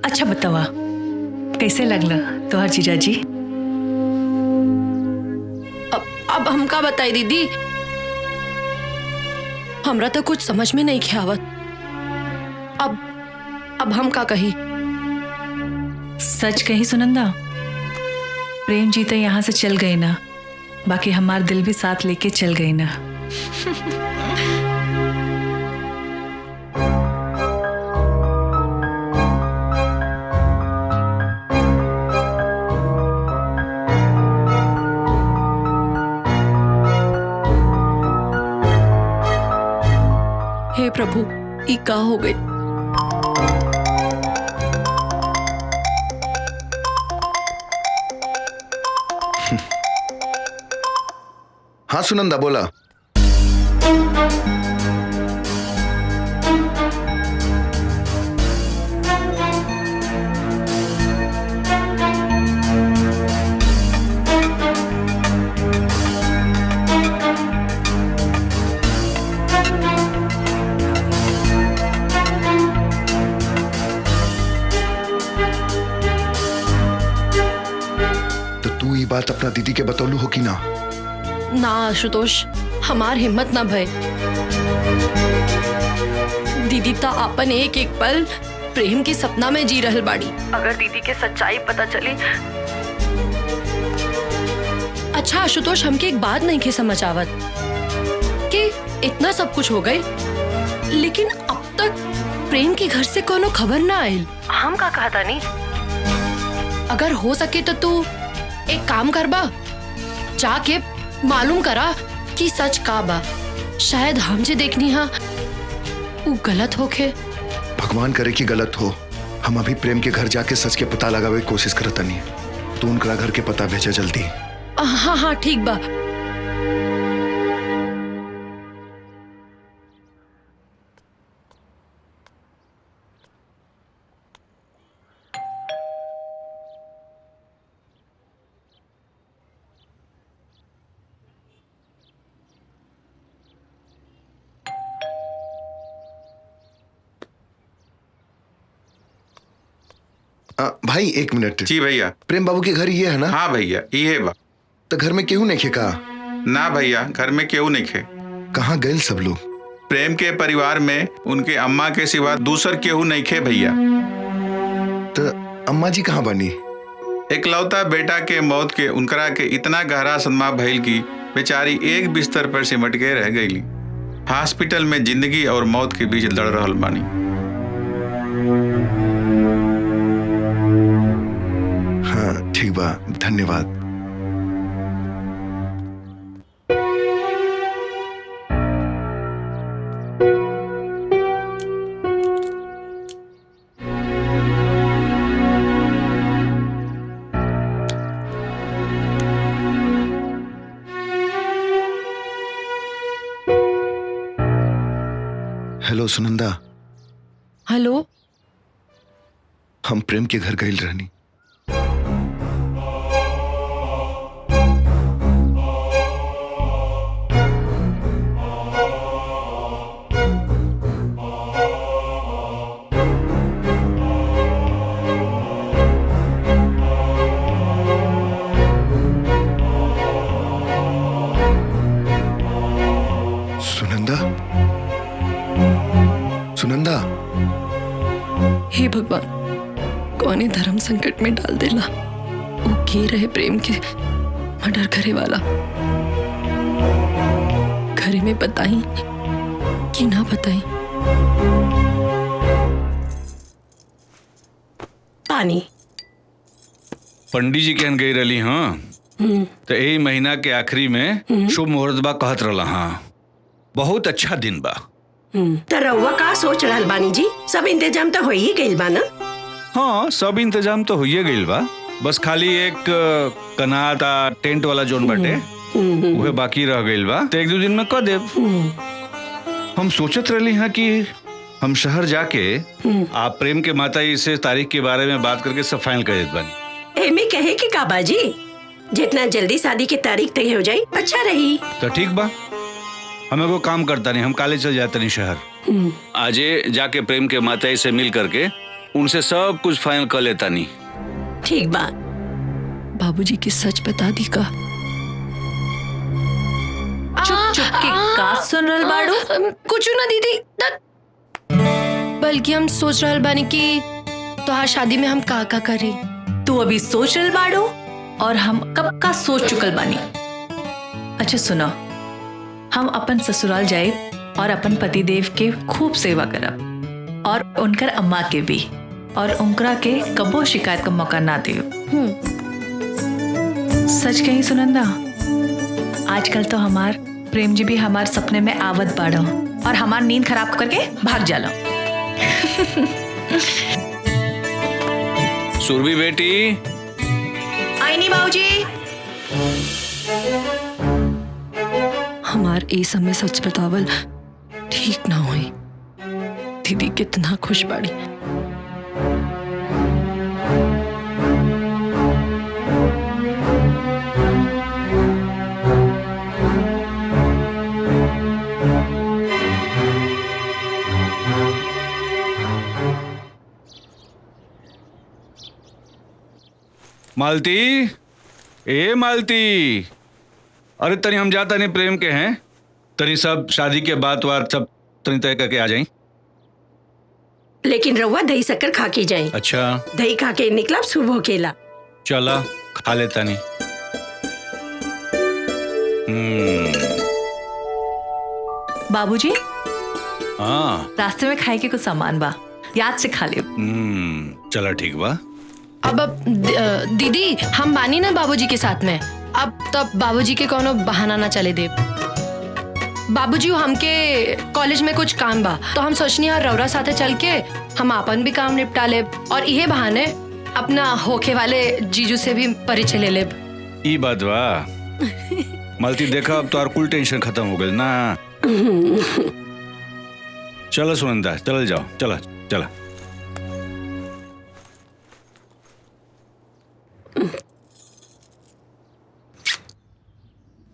अच्छा बतावा, कैसे लगला तोहर जीजा जी? अब हम का बताई दीदी, हमरा तो कुछ समझ में नहीं आवत। अब हम का कही? सच कही सुनंदा, प्रेम जी तो यहाँ से चल गए ना, बाकी हमार दिल भी साथ लेके चल गए ना। हे प्रभु, ई का हो गई? हाँ सुनंदा बोला। तो तू ये बात अपना दीदी के बतौलू हो कि ना? ना आशुतोष, हमार हिम्मत ना भय। दीदी तो अपन एक एक पल प्रेम के सपना में जी रहल बाड़ी। अगर दीदी के सच्चाई पता चली। अच्छा आशुतोष, हमके एक बात नहीं के समझ आवत कि इतना सब कुछ हो गए, लेकिन अब तक प्रेम के घर से कोनो खबर ना आयल। हम का कहता नहीं? अगर हो सके तो तू एक काम करबा, जाके मालूम करा कि सच का बा। शायद हम जे देखनी हा वो गलत होके। भगवान करे कि गलत हो। हम अभी प्रेम के घर जाके सच के पता लगावे की कोशिश करत नहीं। तू उनका घर के पता भेजा जल्दी। हाँ हाँ ठीक बा। भाई एक मिनट। जी भैया। प्रेम बाबू के घर ये है ना? हाँ भैया ये बा। तो घर में केहू नहीं खे का? ना भैया घर में केहू नहीं खे। कहाँ गए सब लोग? प्रेम के परिवार में उनके अम्मा के सिवा दूसर केहू नहीं खे भैया। तो अम्मा जी कहाँ बनी? इकलौता बेटा के मौत के उनकरा के इतना गहरा सदमा भइल की बेचारी एक बिस्तर पर सिमट के रह गई। हॉस्पिटल में जिंदगी और मौत के बीच लड़ रहल बानी। हाँ ठीक बा, धन्यवाद। हेलो सुनंदा। हेलो। हम प्रेम के घर गइल रहनी। सुनंदा, सुनंदा। हे भगवान, कौने धर्म संकट में डाल देला। वो के रहे प्रेम के मर्डर करे वाला। घरे में बताई कि ना बताई? पानी। पंडित जी कहन गई रही। हाँ तो यही महीना के आखिरी में शुभ मुहूर्त बा कहत रहा। हाँ बहुत अच्छा दिन बा। तो रउआ का सोच रहल बानी जी? सब इंतजाम तो हो ही गइल बा ना? हाँ सब इंतजाम तो होइए गइल बा, बस खाली एक कनाता टेंट वाला जोन बाटे उहे बाकी रह गइल बा। तो एक दो दिन में कर देब। हम सोचत रहली हैं कि हम शहर जाके आप प्रेम के माता जी से तारीख के बारे में बात करके सब फाइनल कर देत बानी। एमे कहे कि का बाजी, जितना जल्दी शादी की तारीख तय हो जाई अच्छा रही। तो ठीक बा, हमें को काम करता नहीं, हम काले चल जाते नहीं शहर। आजे जाके प्रेम के माता जी से मिल करके उनसे सब कुछ फाइनल कर लेता नहीं। ठीक बा। बाबूजी की सच बता दी का? चुप चुप के का सुन रहल बाड़ू? कुछ ना दीदी, बल्कि हम सोच रहल बानी कि तोहार शादी में हम का करी। तू अभी सोच रहल बाड़ू और हम कब का सोच चुकल बानी। अच्छा सुनो, हम अपन ससुराल जाए और अपन पतिदेव के खूब सेवा करब और उनकर अम्मा के भी, और उनकरा के कबो शिकायत का मौका ना दे। सच कही सुनंदा, आजकल तो हमार प्रेम जी भी हमार सपने में आवत बाड़ो और हमार नींद खराब करके भाग जाला। सुरभि बेटी। आई नहीं बाबूजी। हमार ए समय सच बतावल ठीक ना हुई। दीदी कितना खुश बाड़ी। मालती, ए मालती, अरे तनी हम जाता नहीं प्रेम के हैं, तनी सब शादी के बात वार सब तनी तय करके आ जाई। लेकिन रउआ दही शक्कर खा के जाए। अच्छा दही खा के निकला शुभ होकेला। चला खा लेता नहीं। बाबूजी हाँ रास्ते में खाए के कुछ सामान बा, याद से खा ले। चला ठीक बा। अब दीदी हम बानी ना बाबूजी के साथ में, अब तब बाबूजी के कोनो बहाना ना चले दे। बाबूजी हमके कॉलेज में कुछ काम बा, तो हम सोचनी है रौरा साथे चल के हम अपन भी काम निपटा ले और इहे बहाने अपना होखे वाले जीजू से भी परिचय ले ले। ई बात बा। मालती देखा, अब तो और कुल टेंशन खत्म हो गई ना। चलो सुनंदा, चल जाओ, चला चला।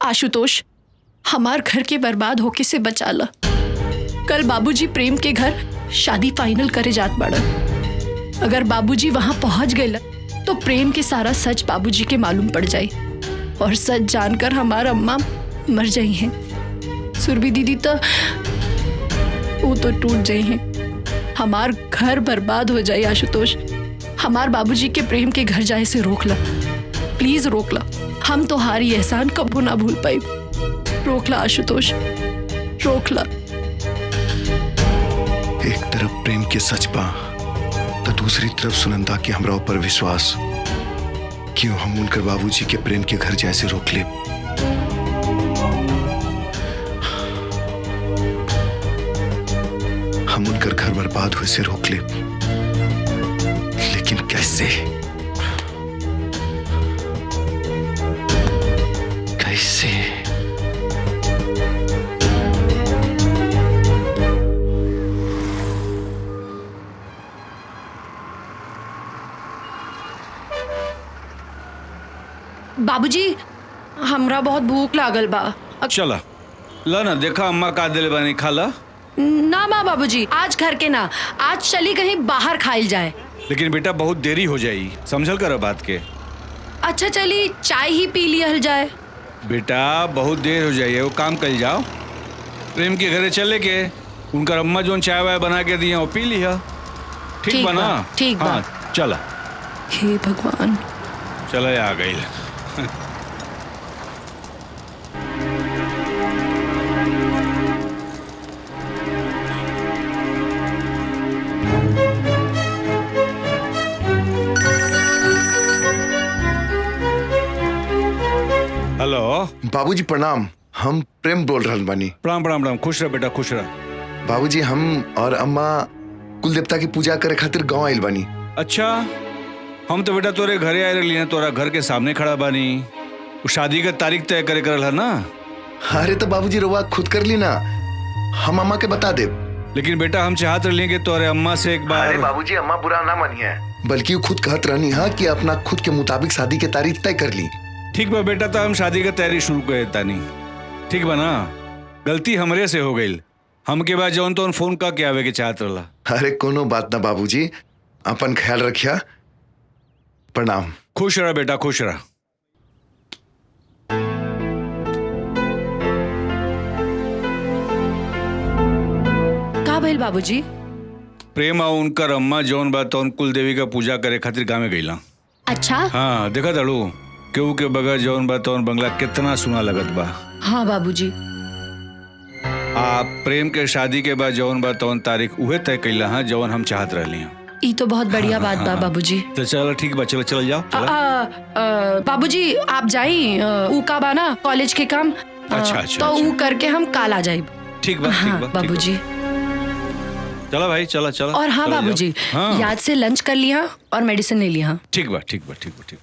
आशुतोष, हमार घर के बर्बाद होके से बचा ला। कल बाबूजी प्रेम के घर शादी फाइनल करे जात बाड़न। अगर बाबूजी वहां पहुंच गए तो प्रेम के सारा सच बाबूजी के मालूम पड़ जाए और सच जानकर हमारा अम्मा मर जाई हैं। सुरभि दीदी तो वो तो टूट जाई हैं। हमार घर बर्बाद हो जाए। आशुतोष, हमार बाबूजी के प्रेम के घर जाए से रोक ला, प्लीज रोक ला। हम तो हारी एहसान कबू ना भूल पाए। रोक ला आशुतोष, रोक ला। एक तरफ प्रेम के सच बा तो दूसरी तरफ सुनंदा के हमरा ऊपर विश्वास। क्यों हम उनकर बाबूजी के प्रेम के घर जैसे रोक ले? हम उनकर घर बर्बाद हुए से रोक ले, लेकिन कैसे? कैसे? बाबूजी, हमरा बहुत भूख लागल बा। चला ला ना, देखा अम्मा का दिल बनी, खा ला। ना माँ बाबूजी, आज घर के ना, आज चली कहीं बाहर खाइल जाए। लेकिन बेटा बहुत देरी हो जाई, समझल कर बात के। अच्छा चली चाय ही पी लिया जाए। बेटा बहुत देर हो जाइए, वो काम कर जाओ। प्रेम के घरे चले के उनका अम्मा जो चाय वाय बना के दिया वो पी लिया। ठीक बना? ठीक बा। हाँ चला। हे भगवान, चला आ गई। हेलो बाबूजी प्रणाम, हम प्रेम बोल रहा बानी। प्रणाम प्रणाम प्रणाम, खुश रह बेटा, खुश रह। बाबूजी हम और अम्मा कुल देवता की पूजा करे खातिर गांव आइल बानी। अच्छा, हम तो बेटा तोरे घरे आए रही, तोरा घर के सामने खड़ा बानी। वो शादी का तारीख तय करे करल है ना? अरे तो बाबूजी रवा खुद कर ली ना, हम अम्मा के बता दे। लेकिन बेटा हम चाहत रही कि तोरे अम्मा से एक बार। अरे बाबूजी अम्मा बुरा ना मानिए, बल्कि वो खुद कहत रहनी है कि अपना खुद के मुताबिक शादी की तारीख तय कर ली। ठीक बा बेटा, तो हम शादी की तैयारी शुरू कर देता नहीं। ठीक बा ना? गलती हमरे से हो गई, हम के बाद जौन तो फोन का के आवे के चाहत रहा। अरे कोनो बात ना बाबूजी, अपन ख्याल रखिया। प्रणाम। खुश रहा बेटा, खुश रहा। का भइल बाबूजी? प्रेम और उनकर अम्मा जौन बा तौन कुल देवी का पूजा करे खातिर गाँव में गईला। अच्छा? हाँ देखा तड़ू, केहू के बगैर जौन बा तौन बंगला कितना सुना लगत बा। हाँ बाबूजी। आप प्रेम के शादी के बाद जौन बा तौन तारीख उहे तय कैला है जौन हम चाहत रहली। ये तो बहुत बढ़िया बात बा बाबूजी। तो चलो ठीक बा, चलो चल जाओ। बाबूजी आप जाई, ऊ का बा ना कॉलेज के काम। अच्छा, तो ऊ करके हम काल आ जाए। ठीक बा, ठीक बा बाबूजी। चलो भाई, चलो चलो। और हाँ बाबूजी, याद से लंच कर लिया और मेडिसिन ले लिया। ठीक बा, ठीक बा, ठीक बा, ठीक।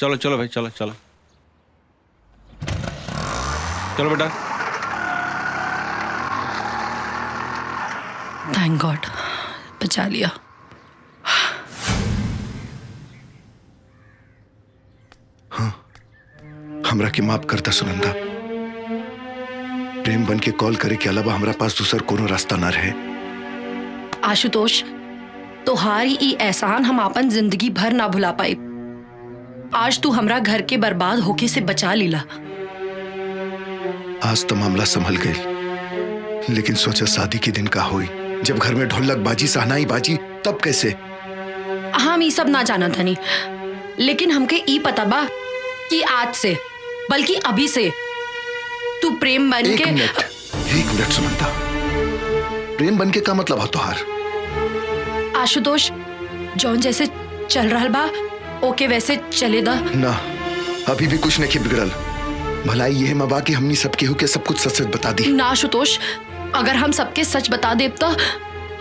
चलो चलो भाई, चलो चलो चलो बेटा। थैंक गॉड, बचा लिया। हाँ, हमरा के माफ करता सुनंदा। प्रेम बन के कॉल करे के अलावा हमरा पास दूसर कोनो रास्ता ना रहे। आशुतोष, तोहारी ई एहसान हम अपन जिंदगी भर ना भुला पाए। आज तू हमरा घर के बर्बाद होके से बचा लीला। आज तो मामला संभल गई, लेकिन सोचा शादी के दिन का हुई, जब घर में ढोलक बाजी सहनाई बाजी, तब कैसे? हम ये सब ना जाना था नहीं, लेकिन हमके ई पता बा कि आज से, बल्कि अभी से तू प्रेम बन के। एक मिनट सुनंदा, प्रेम बन के का मतलब है तोहार? आशुतोष, जौन जैसे चल रहा बा ओके वैसे चले दा ना। अभी भी कुछ नहीं बिगड़ल। भलाई ये मबा कि हमनी सब केहू के सब कुछ सच सच बता दी ना। आशुतोष, अगर हम सबके सच बता दे तो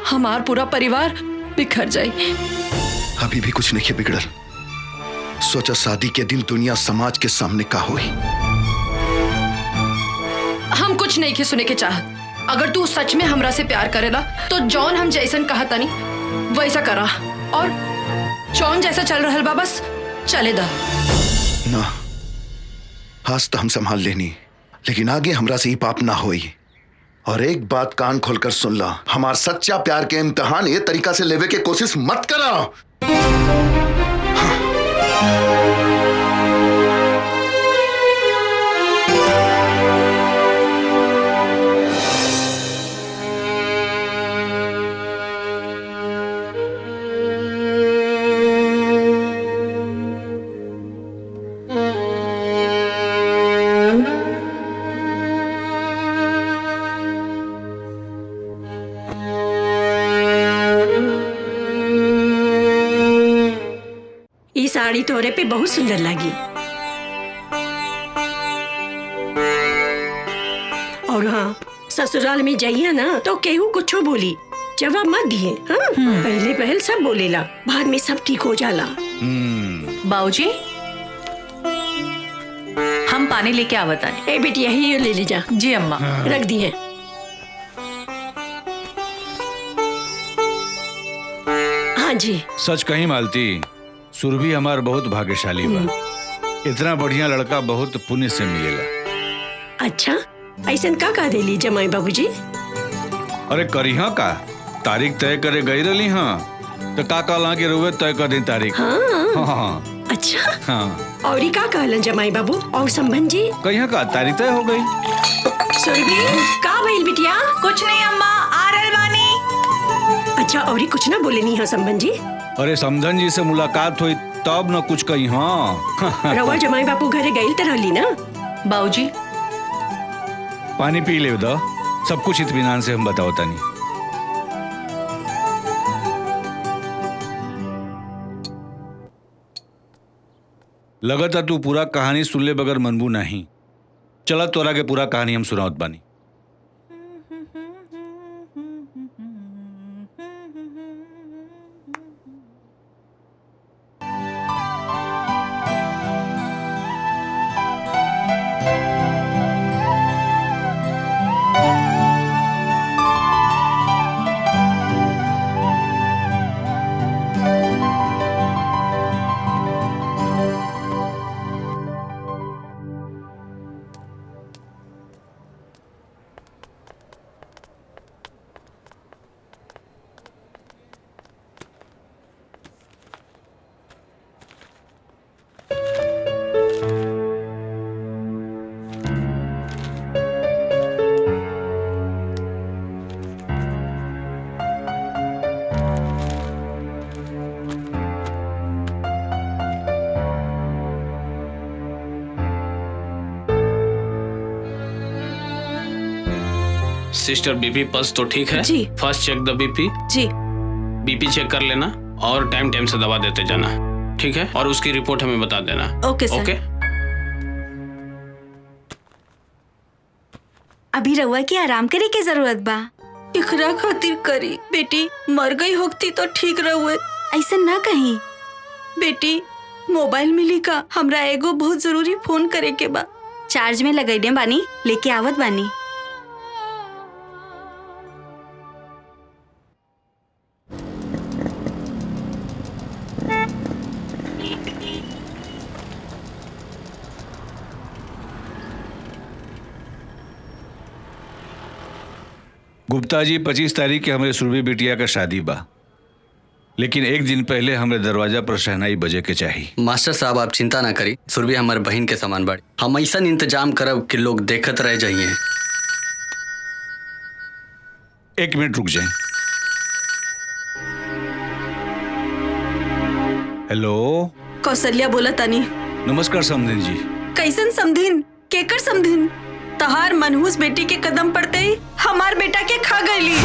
हमार पूरा परिवार बिखर जाए। अभी भी कुछ नहीं बिगड़ल। सोचा शादी के दिन दुनिया समाज के सामने का हुई। हम कुछ नहीं के सुने के चाहत। अगर तू सच में हमरा से प्यार करेला तो जॉन हम जैसन कहा तनी वैसा करा, और जॉन जैसा चल रहा बा बस चले दा ना। आज तो हम संभाल लेनी, लेकिन आगे हमरा से ही पाप ना होई। और एक बात कान खोलकर सुन ला, हमार सच्चा प्यार के इम्तिहान ये तरीका से लेवे के कोशिश मत करा। ये साड़ी तोरे पे बहुत सुंदर लगी। और हाँ, ससुराल में जाइए ना तो केहू कुछो बोली जवाब मत दिए। हाँ? पहले पहल सब बोलेला, बाद में सब ठीक हो जाला। बाबूजी, हम पानी लेके आवत आनी। ए बेटी यही ले ले जा। जी अम्मा। रख दिए। हाँ जी। सच कहीं मालती, सुरभि हमार बहुत भाग्यशाली बा। इतना बढ़िया लड़का बहुत पुण्य से मिलेला। अच्छा, ऐसा का कह देली जमाई बाबूजी? अरे करिहा का, तारीख तय करे गई रही। हाँ तो का कहला के रुए तय कर दी तारीख। हाँ। अच्छा। हाँ। और का कहलन जमाई बाबू और संबंध जी? कहिया का तारीख तय हो गई। सुरभि, का भइल बिटिया? कुछ नहीं अम्मा, आ रहल बानी। अच्छा, और कुछ ना बोले नहीं है संबंध जी? अरे समधन जी से मुलाकात हुई तब न कुछ कही। हाँ। रवा जमाई बापू घरे गई तो रहली ना? बाबूजी पानी पी ले दो, सब कुछ इत्मीनान से हम बताओ तानी। लगता तू पूरा कहानी सुन ले बगैर मनबू नहीं। चला तोरा के पूरा कहानी हम सुनावत बानी। सिस्टर, बीपी पल्स तो ठीक है? जी। फर्स्ट चेक द बीपी। जी। बीपी चेक कर लेना और टाइम टाइम से दवा देते जाना, ठीक है? और उसकी रिपोर्ट हमें बता देना। ओके सर। ओके। अभी रउआ की आराम करे के जरूरत बा। इकरा खातिर करी बेटी, मर गई होती तो ठीक रहुए। ऐसा ना कहीं बेटी, मोबाइल मिली का? हमरा एगो बहुत जरूरी फोन करे के बा। चार्ज में लगैले बानी, लेके आवत बानी। गुप्ता जी, 25 तारीख के हमारे सुरभि बिटिया का शादी बा, लेकिन एक दिन पहले हमारे दरवाजा पर शहनाई बजे के चाहिए। मास्टर साहब, आप चिंता ना करी, सुरभि हमारे बहन के समान बाड़ी। हम ऐसा इंतजाम करब कि लोग देखत रह जाइए। एक मिनट रुक जाए। हेलो, कौशल्या बोला तानी। नमस्कार समधिन जी। कैसन समधिन? केकर समधिन? तहार मनहूस बेटी के कदम पड़ते ही हमार बेटा के खा गईली।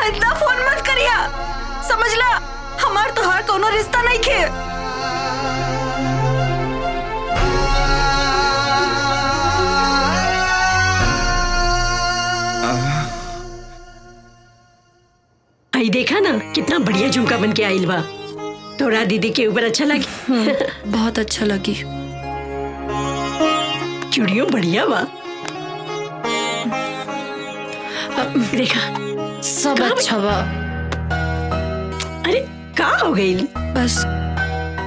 इतना फोन मत करिया, समझला? हमार तोहार कोनो रिश्ता नहीं खे। आई देखा ना, कितना बढ़िया झुमका बन के आइल बा। तोरा दीदी के ऊपर अच्छा लगी? बहुत अच्छा लगी। चूड़ियों बढ़िया बा। देखा सब अच्छा बा। अरे का हो गई? बस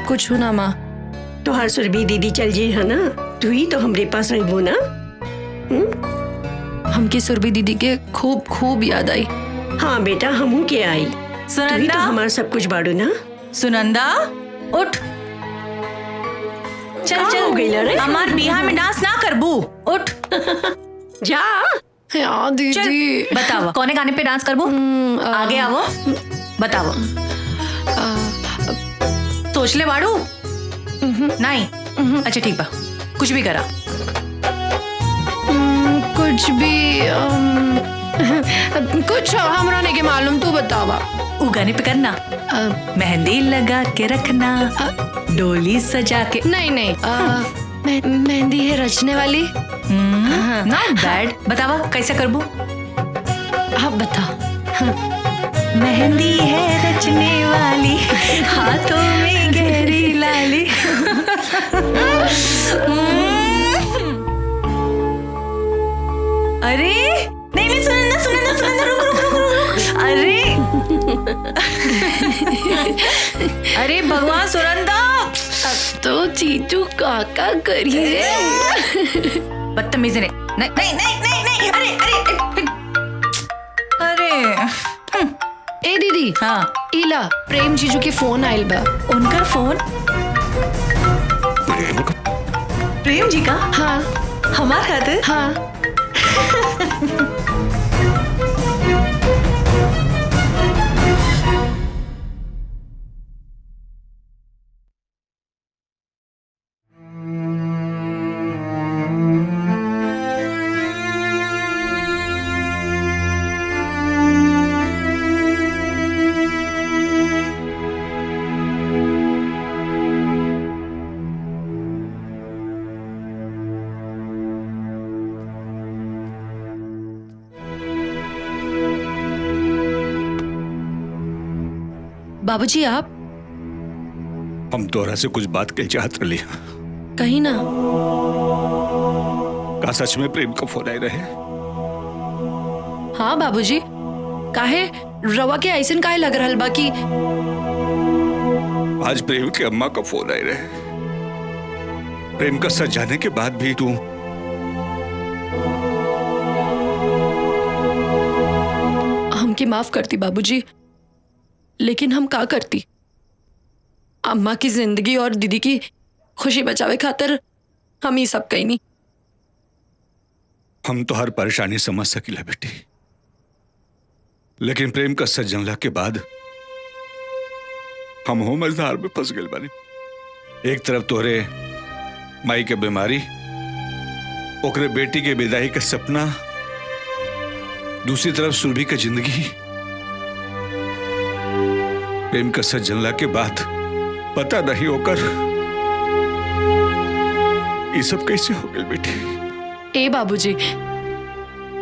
कुछ हो ना माँ। तो हर सुरभि दीदी चल जी है ना, तू ही तो हमरे पास रहबो ना। हमकी सुरभि दीदी के खूब खूब याद आई। हाँ बेटा, हमू के आई। तू ही तो हमारा सब कुछ बाड़ू ना। सुनंदा उठ, चल का चल हो गई रे? हमार बिहार में डांस ना करबू, उठ। जा यार दीदी बताओ कौने गाने पे डांस करबू? आगे आवो, बताओ। सोच ले बाड़ू? नहीं, अच्छा ठीक बा, कुछ भी करा। कुछ भी कुछ हमरा नहीं के मालूम, तू बतावा। उ गाने पे करना, मेहंदी लगा के रखना, डोली सजा के। नहीं नहीं, मेहंदी है रचने वाली। नॉट बैड, बतावा कैसे करबू? आप बता। मेहंदी है रचने वाली, हाथों में गहरी लाली। अरे नहीं नहीं, सुनंदा सुनंदा सुनंदा, रुक रुक रुक रुक। अरे भगवान सुनंदा, तो चीचू काका करिए। बदतमीजी नहीं नहीं नहीं नहीं नहीं नहीं, अरे अरे अरे। ए दीदी, हाँ इला प्रेम जीजू के फोन आयल बा। उनका फोन? प्रेम जी का? हाँ हमार खातिर? हाँ। बाबूजी आप? हम तोरा से कुछ बात के चाहत रही। कहीं ना। का सच में प्रेम का फोन आए रहे? हाँ बाबूजी, काहे रवा के ऐसन काहे लग रहल बा कि आज प्रेम के अम्मा का फोन आए रहे। प्रेम का सच जाने के बाद भी तू हमकी माफ करती बाबूजी, लेकिन हम का करती? अम्मा की जिंदगी और दीदी की खुशी बचावे खातिर हम ही सब कहीं नहीं। हम तो हर परेशानी समझ सकीला बेटी, लेकिन प्रेम का सच जानला के बाद हम हो मझधार में फंस गए बानी। एक तरफ तोरे माई के बीमारी, ओकरे बेटी के विदाई का सपना, दूसरी तरफ सुरभि का जिंदगी। प्रेम का सच जानला के बाद पता नहीं होकर ये सब कैसे हो गए बेटी। ए बाबूजी,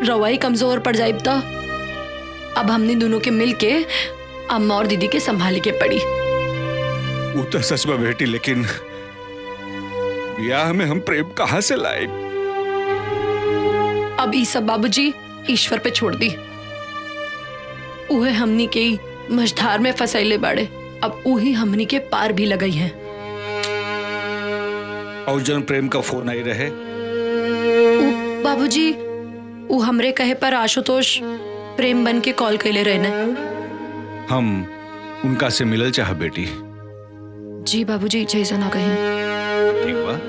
रवाई कमजोर पड़ जाए तो अब हमने दोनों के मिलके अम्मा और दीदी के संभाले के पड़ी। वो तो सच में बेटी, लेकिन ब्याह में हम प्रेम कहां से लाए? अब ये सब बाबूजी ईश्वर पे छोड़ दी। उहे हमनी के मझधार में फसैले बाड़े, अब उही हमनी के पार भी लगई है। और जन प्रेम का फोन आई रहे? बाबूजी, वो हमरे कहे पर आशुतोष प्रेम बन के कॉल कैले रहने। हम उनका से मिलल चाह बेटी। जी बाबूजी, जैसा ना कहीं। ठीक बा।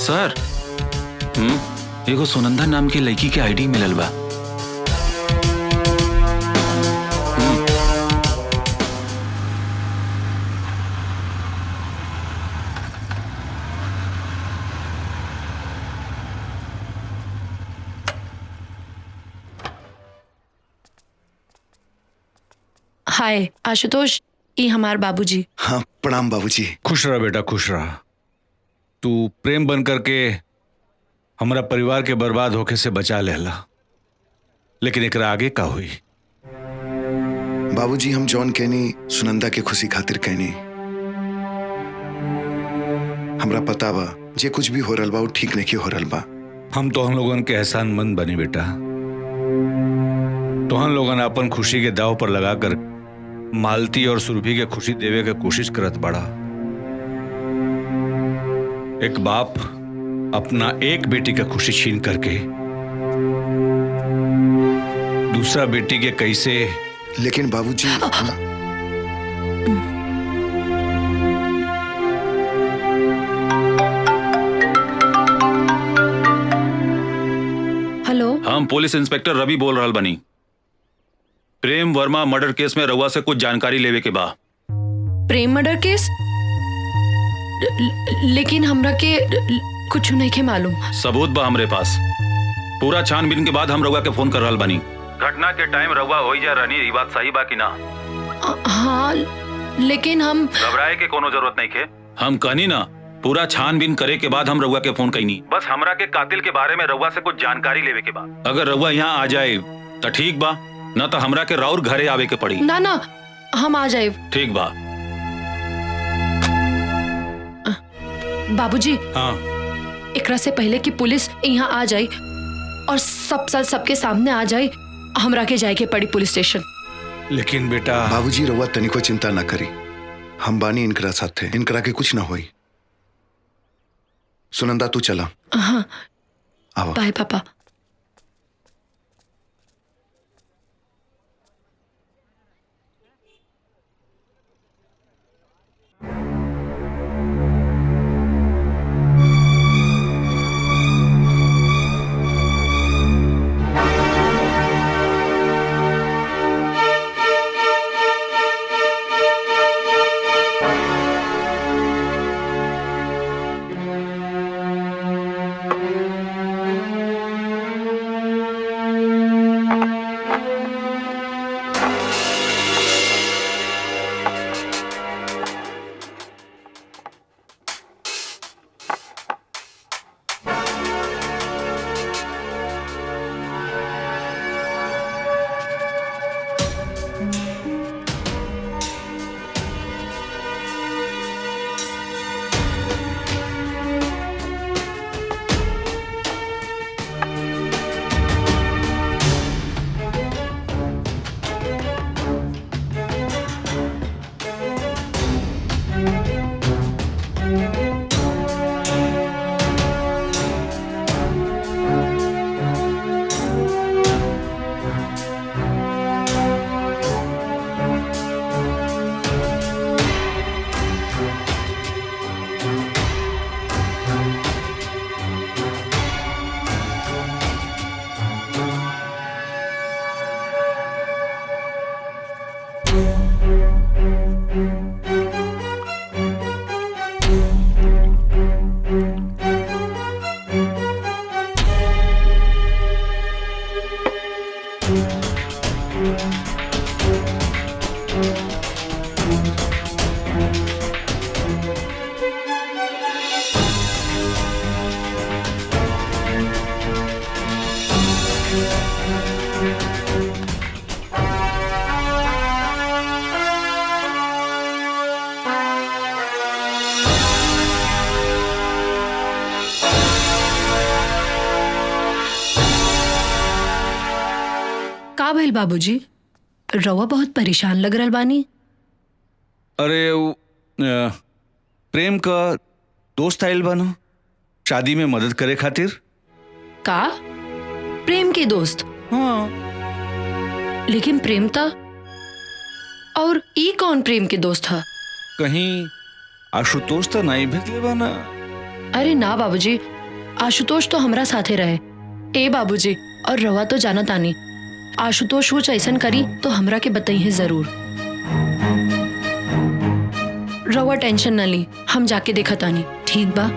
सर, एगो सुनंदा नाम के लड़की के आईडी मिलल बा। हाय आशुतोष, ये हमार बाबूजी। हाँ प्रणाम बाबूजी। खुश रहा बेटा, खुश रहा। तू प्रेम बन करके हमारा परिवार के बर्बाद होके से बचा लेला, लेकिन एकरा आगे का हुई? बाबूजी हम जॉन कहनी सुनंदा के खुशी खातिर कहनी। हमरा पता बा जे कुछ भी हो रहल बा वो ठीक नहीं हो रहल बा। हम तो हम लोगन के एहसानमंद बनी बेटा। तो हम लोगन अपन खुशी के दाव पर लगाकर मालती और सुरभि के खुशी देवे के कोशिश करत बड़ा। एक बाप अपना एक बेटी का खुशी छीन करके दूसरा बेटी के कैसे। लेकिन बाबूजी हेलो, हम पुलिस इंस्पेक्टर रवि बोल रहल बनी। प्रेम वर्मा मर्डर केस में रउआ से कुछ जानकारी लेवे के बा। प्रेम मर्डर केस? लेकिन हमरा के कुछ नहीं के मालूम। सबूत बा हमरे पास। पूरा छानबीन के बाद हम रउआ के फोन कर रहल बनी। घटना के टाइम रउआ होई जा रहनी, ई बात सही बा कि ना? हाँ, लेकिन हम घबराए के कोनो जरूरत नहीं के। हम कहनी ना, पूरा छानबीन करे के बाद हम रउआ के फोन कईनी। बस हमरा के कातिल के बारे में रउआ से कुछ जानकारी लेवे के बा। अगर रउआ यहाँ आ जाए तो ठीक बा, न तो हमरा के राउर घरे आवे के पड़ी। ना ना, हम आ जाए। ठीक बा। बाबूजी, हाँ, एकरा से पहले कि पुलिस यहाँ आ जाए और सबके सामने आ जाए, हमरा के जाए के पड़ी पुलिस स्टेशन। लेकिन बेटा बाबूजी रउआ तनिको चिंता ना करी, हम बानी इनकरा साथे, इनकरा के कुछ ना होई। सुनंदा तू चला। हाँ, आओ। बाय पापा। का भइल बाबूजी? रउआ बहुत परेशान लग रहल बानी। अरे प्रेम का दोस्त आयल बा ना शादी में मदद करे खातिर। का? प्रेम के दोस्त? हाँ। लेकिन प्रेम था, और ई कौन प्रेम के दोस्त है? कहीं आशुतोष तो नहीं भेजले बा ना? अरे ना बाबूजी, आशुतोष तो हमरा साथे रहे। ए बाबूजी, और रवा तो जाना तानी, आशुतोष कुछ ऐसन करी तो हमरा के बताइए जरूर। रवा टेंशन न ली, हम जाके देखा तानी, ठीक बा?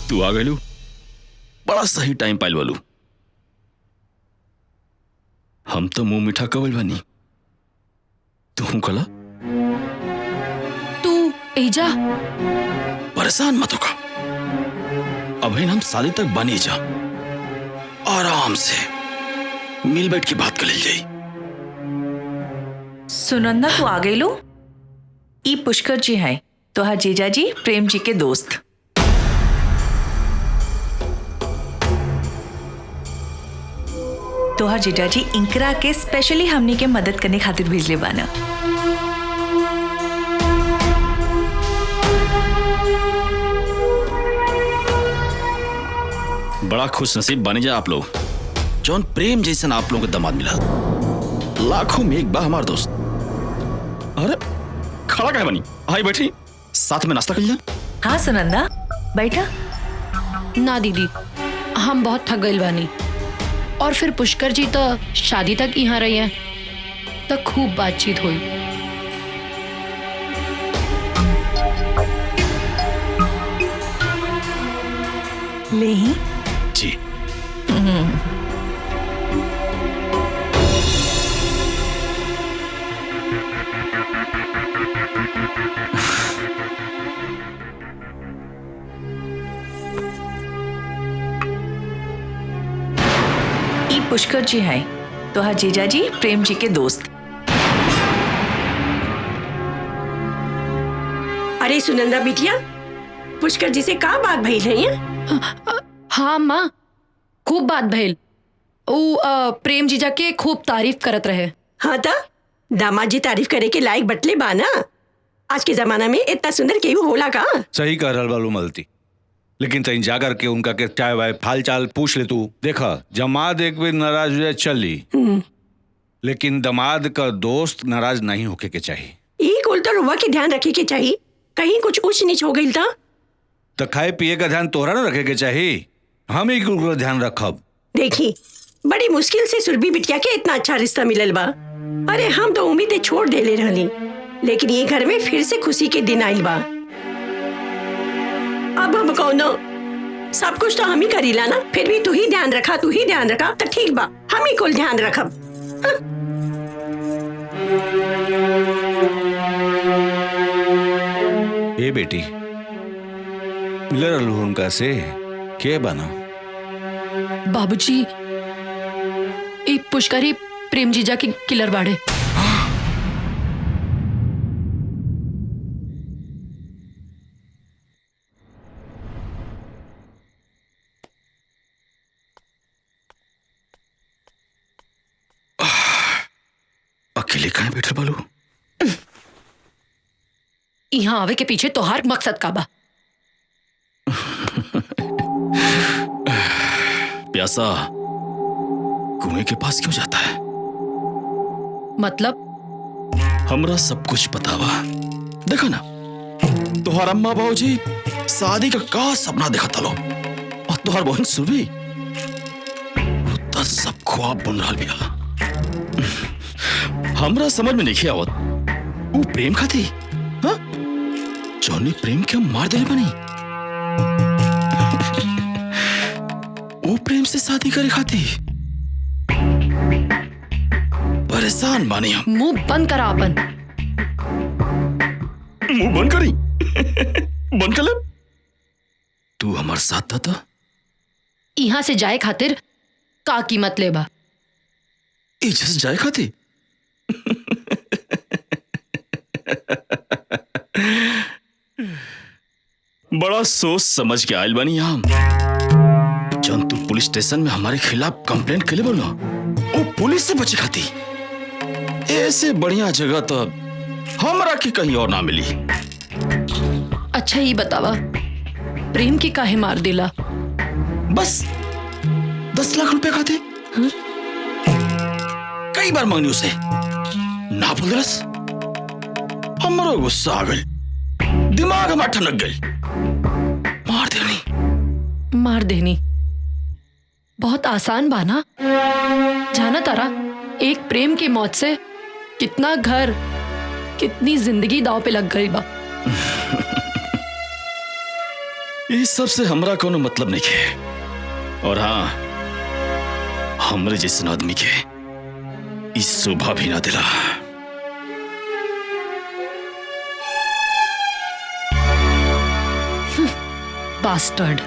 तू आ गलू, बड़ा सही टाइम पाइल वालू। हम तो मुंह मीठा कवल बनी, तू कला तू एजा परेशान मत होगा। अभी हम साली तक बनी जा, आराम से मिल बैठ के बात कर ले जाई। सुनंदा तू आ गई लो। ई पुष्कर जी हैं, तोहार जीजा जी प्रेम जी के दोस्त। तोहार जीजा जी इंकरा के स्पेशली हमनी के मदद करने खातिर भेजले बाना। बड़ा खुश नसीब बने जा आप लोग, जॉन प्रेम जैसन आप लोगों को दामाद मिला। लाखों में एक बा हमार दोस्त। अरे खड़ा क्या बनी, आई बैठी, साथ में नाश्ता कर लिया। हाँ सुनंदा बैठा। ना दीदी, हम बहुत थक गइल बानी, और फिर पुष्कर जी तो शादी तक यहाँ रही हैं, तो खूब बातचीत हुई। ले ही जी। ई पुष्कर जी हैं, तोहार जीजा जी प्रेम जी के दोस्त। अरे सुनंदा बिटिया, पुष्कर जी से का बात भइल है? हाँ माँ, खूब बात भइल। प्रेम जीजा के खूब तारीफ करत रहे। हाँ ता दामाद जी तारीफ करे के लायक बटले बाना। आज के जमाना में इतना सुंदर केहू होला का? सही कह रहल बालू मलती, लेकिन तई जा कर के उनका के चाय वाय हाल चाल पूछ ले तू। देखा जमात एक भी नाराज हो जाए चली, लेकिन दमाद का दोस्त नाराज नहीं होके के चाहिए। ई कुल तो रुआ के ध्यान रखे के चाहिए, कहीं कुछ ऊंच नीच हो गई तो खाए पिए का ध्यान तोहरा न रखे के चाहिए, हम ही कुल ध्यान रखब। देखी बड़ी मुश्किल से सुरभि बिटिया के इतना अच्छा रिश्ता मिलल बा। अरे हम तो उम्मीदें छोड़ देले रहली, लेकिन ये घर में फिर से खुशी के दिन आइल बा। अब हम कौनो सब कुछ तो हम ही करीला ना, फिर भी तू ही ध्यान रखा, तू ही ध्यान रखा तो ठीक बा, हम ही कुल ध्यान रखब। ए बेटी, मिलर उनका से के बना? बाबूजी, एक पुष्करी प्रेम जीजा की किलर बाड़े। अकेले कहाँ बैठे बालू? यहाँ आवे के पीछे तोहार मकसद का बा? प्यासा कुएं के पास क्यों जाता है? मतलब हमरा सब कुछ पता बा। देखा ना, तुहार अम्मा बाबूजी शादी का सपना देखा था लो, और तुहार बहन सुरभि तो सब ख्वाब बुन रहा बिया। हमरा समझ में नहीं आवत, वो प्रेम खाती हाँ? जॉनी प्रेम के मार दिल बनी, वो प्रेम से शादी करे खाती। परेशान बानी हम। मुंह बंद करा अपन। मुंह बंद करी? बंद कर ले। तू हमारे साथ था? यहाँ से जाए खातिर का कीमत लेबा? इज्जत से जाए खाती? बड़ा सोच समझ के आयल बनी हम। जब तू पुलिस स्टेशन में हमारे खिलाफ कंप्लेंट के लिए बोलो, वो पुलिस से बचे खाती। ऐसे बढ़िया जगह तो हमरा की कहीं और ना मिली। अच्छा ही बतावा, प्रेम की काहे मार दिला? बस 10 लाख रुपए खाते। हाँ? कई बार मांगनी उसे, ना बोल रस। हमारा गुस्सा आ गई, दिमाग हमारा ठनक गई, मार देनी बहुत आसान बाना। जाना तारा, एक प्रेम की मौत से कितना घर, कितनी जिंदगी दांव पे लग गई बा। इस सब से हमरा कोनो मतलब नहीं है। और हाँ, हमरे जैसन आदमी के इस शोभा भी ना दिला। बास्टर्ड।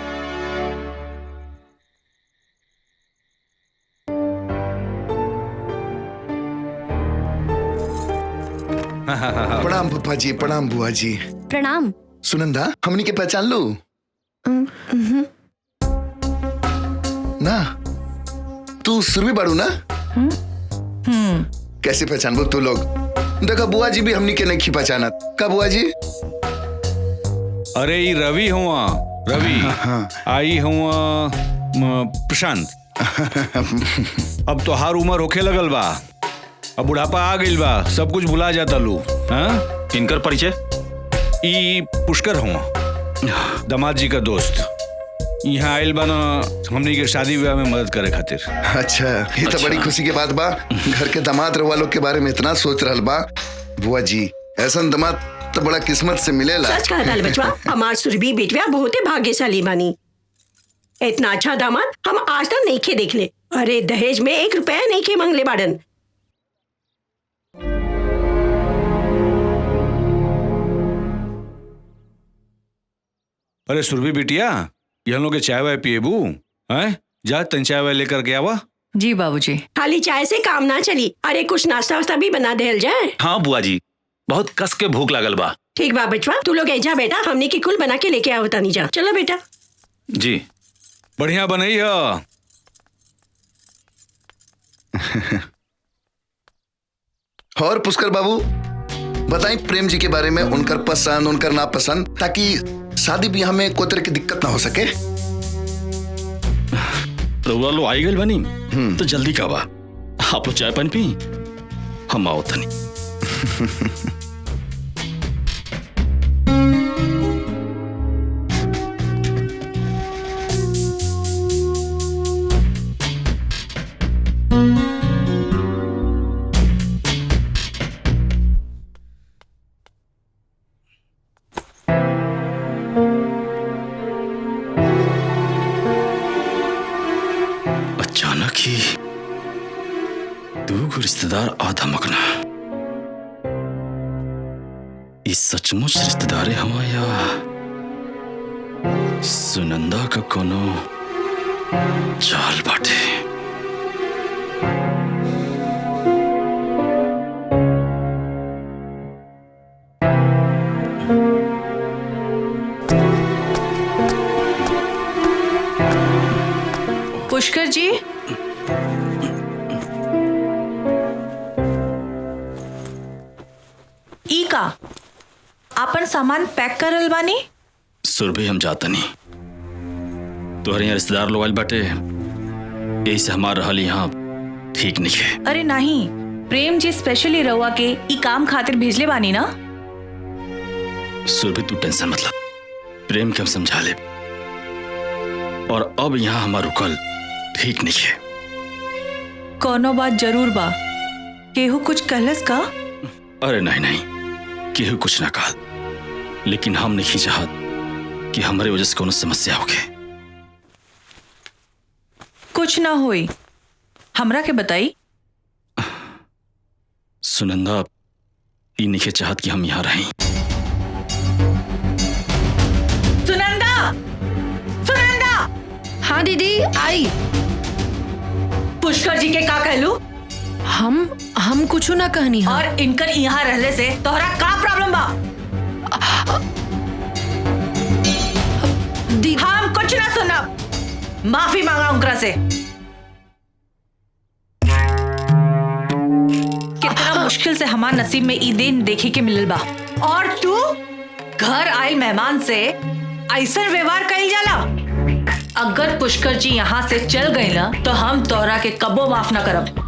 प्रणाम पप्पा जी, प्रणाम बुआ जी। प्रणाम। सुनंदा, हमनी के पहचान लो ना? तू सुरभि बाड़ू ना? कैसे पहचान तू लोग? देखो बुआ जी भी हमनी के नहीं पहचानत का बुआ जी? अरे ये रवि हुआ, रवि। आई हुआ प्रशांत। अब तो हर उम्र होखे लगल बा, अब बुढ़ापा आ गइल बा, सब कुछ भुला जाता लू। हाँ, इनकर परिचय? ई पुष्कर हुआ, दामाद जी का दोस्त। यहाँ आयल बा ना हमनी के शादी विवाह में मदद करे खातिर। अच्छा, ये तो बड़ी खुशी के बात बा। घर के दामाद रवा लोग के बारे में इतना सोच रहल बा। बुआ जी, ऐसा दामाद तो बड़ा किस्मत से मिलेला। सच कहा दाल बचवा, हमार सुरभि बेटवा बहुत ही भाग्यशाली बानी। इतना अच्छा दामाद हम आज तक नहीं खे देख ले। अरे दहेज में 1 रुपया नहीं खे मांगले बाड़न। अरे सुरभि बिटिया, ये हम लोग के चाय वाय पिएबू? हैं? जा तन चाय वाय लेकर के आवा। जी बाबूजी। खाली चाय से काम ना चली, अरे कुछ नाश्ता वास्ता भी बना देल जाए। हाँ बुआ जी, बहुत कस के भूख लागल बा। ठीक बा बचवा, तू लोग जा बेटा, हमने की कुल बना के लेके आओ तानी जा। चलो बेटा। जी, बढ़िया बनई है। और पुष्कर बाबू बताएं प्रेम जी के बारे में, उनकर पसंद, उनकर नापसंद, ताकि शादी ब्याह में कोई तरह की दिक्कत ना हो सके। रउआ लो आई गइल बनी तो जल्दी का बा, आप लोग चाय पानी पी, हम आओ तनी। अचानक ही दो रिश्तेदार आधा मकना, इस सचमुच रिश्तेदार हवा या सुनंदा का कोनो चाल बाटे। पुष्कर जी, ई का आपन सामान पैक करल बानी? सुरभि, हम जाता नहीं, तोहरे यहाँ रिश्तेदार लोग आइल बाटे, यही से हमार रहल यहाँ ठीक नहीं है। अरे नहीं, प्रेम जी स्पेशली रउआ के ई काम खातिर भेजले बानी ना? सुरभि तू टेंशन मत ला, प्रेम के हम समझा ले, और अब यहाँ हमार रुकल ठीक नहीं है। कोनो बात जरूर बा, केहू कुछ कहलस का? अरे नहीं नहीं, केहू कुछ ना कहल, लेकिन हम नहीं चाहत कि हमारे वजह से कोनो समस्या होगे। कुछ ना होई, हमरा के बताई। सुनंदा ई नहीं चाहत कि हम यहाँ रहें। सुनंदा! सुनंदा! हाँ दीदी आई। पुष्कर जी के का कहलू? हम कुछ ना कहनी। और इनकर यहाँ रहले से तोहरा का प्रॉब्लम बा? हम कुछ ना सुनब, माफी मांगा उनकरा से। कितना मुश्किल से हमार नसीब में ई दिन देखे के मिलल बा, और तू घर आयल मेहमान से ऐसा व्यवहार कइल जाला? अगर पुष्कर जी यहाँ से चल गए ना तो हम तोहरा के कबो माफ ना करब।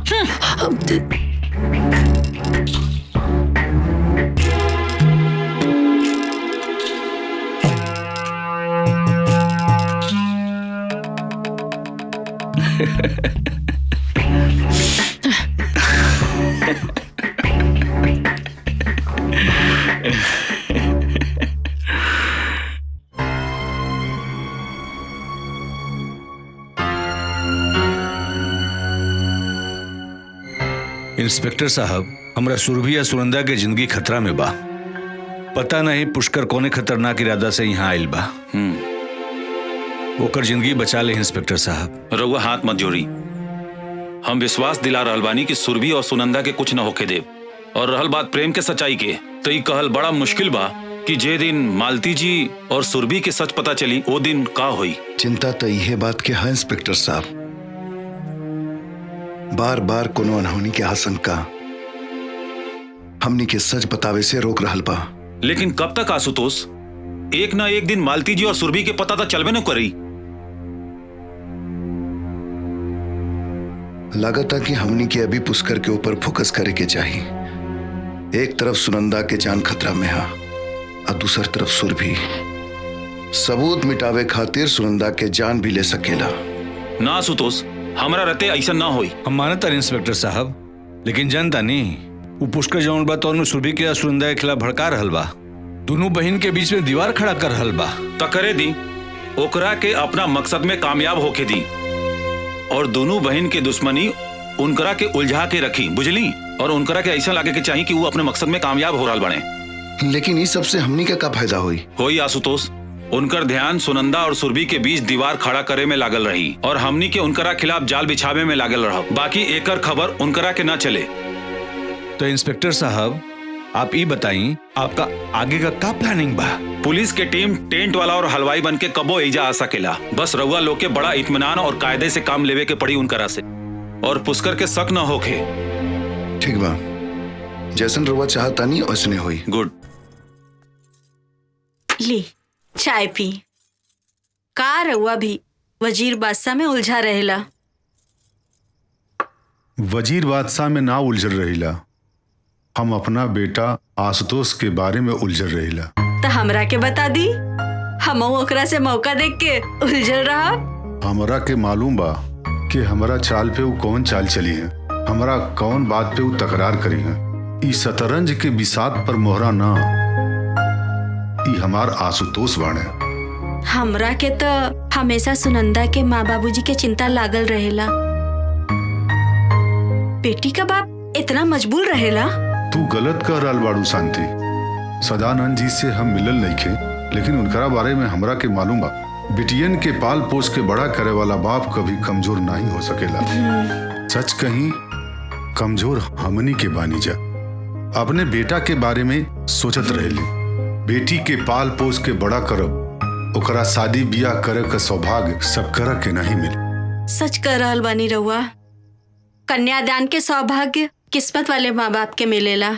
इंस्पेक्टर साहब, हमरा सुरभि या सुनंदा के जिंदगी खतरा में बा। पता नहीं पुष्कर कौने खतरनाक इरादा से यहाँ आयल बा। ओकर जिंदगी बचा ले इंस्पेक्टर साहब। रउआ हाथ मत जोड़ी। हम विश्वास दिला रहल बानी कि सुरभि और सुनंदा के कुछ न होके देव। और रहल बात प्रेम के सच्चाई के, तो ये कहल बड़ा मुश्किल बा कि जे दिन मालती जी और सुरभि के सच पता चली वो दिन का हुई। चिंता तो यह बात के है इंस्पेक्टर साहब, बार बार कोनो अनहोनी के आशंका हमनी के सच बतावे से रोक रहल बा। लेकिन कब तक आशुतोष? एक ना एक दिन मालती जी और सुरभि के पता तो चलबे न करी। लागत है कि हमनी के अभी पुष्कर के ऊपर फोकस करे के चाहिए। एक तरफ सुनंदा के जान खतरा में है और दूसर तरफ सुरभि। सबूत मिटावे खातिर सुनंदा के जान भी ले सकेला। ना आशुतोष, हमरा रहते ऐसा ना होई। हम मानता इंस्पेक्टर साहब, लेकिन जानता नहीं वो पुष्कर जौन बा तौन में सुरभि के सुनंदा के खिलाफ भड़का रहल बा। दोनों बहन के बीच में दीवार खड़ा कर रहल बा। तो करे दी, ओकरा के अपना मकसद में कामयाब होके दी और दोनों बहन के दुश्मनी उनकरा के उलझा के रखी, बुझली? और उनकरा के ऐसा लगे के चाहिए कि वो अपने मकसद में कामयाब हो रहा बने। लेकिन इस सबसे हमनी का फायदा होई आशुतोष? उनकर ध्यान सुनंदा और सुरभि के बीच दीवार खड़ा करे में लागल रही और हमनी के उनकरा खिलाफ जाल बिछावे में लागल रहा। बाकी एकर खबर उनकरा के ना चले। तो इंस्पेक्टर साहब, आप ये बताइए आपका आगे का क्या प्लानिंग बा? पुलिस के टीम टेंट वाला और हलवाई बन के कबो एजा आ सकेला। बस रउआ लोग के बड़ा इत्मीनान और कायदे से काम लेवे के पड़ी उनकरा से, और पुष्कर के शक न होके। ठीक बा, जैसन रउआ चाहता नहीं वैसने होई। गुड। ली चाय पी। का रउआ भी वजीर बादशाह में उलझा रहेला? वजीर बादशाह में ना उलझ रहीला, हम अपना बेटा आशुतोष के बारे में उलझ रहीला। तो हमरा के बता दी, हम ओकरा से मौका देख के उलझल रहा। हमरा के मालूम बा कि हमरा चाल पे वो कौन चाल चली है, हमरा कौन बात पे वो तकरार करी है। ई शतरंज के बिसात पर मोहरा ना, ई हमार आशुतोष बाणे। हमरा के तो हमेशा सुनंदा के माँ बाबूजी के चिंता लागल रहेला। बेटी का बाप इतना मजबूर रहेला। तू गलत कर रहल बाड़ू शांति। सदानंद जी से हम मिलल नहीं खे, लेकिन उनकरा बारे में हमरा के मालूम बा। बिटियन के पाल पोस के बड़ा करे वाला बाप कभी कमजोर नहीं हो सकेला। सच कहीं कमजोर हमनी के बानी जा। अपने बेटा के बारे में सोचत रहेली। बेटी के पाल पोस के बड़ा करब, ओकरा शादी बियाह करे का सौभाग्य सब करा के नहीं मिले। सच कर रहल बानी रउआ। कन्यादान के सौभाग्य किस्मत वाले माँ बाप के मिलेला।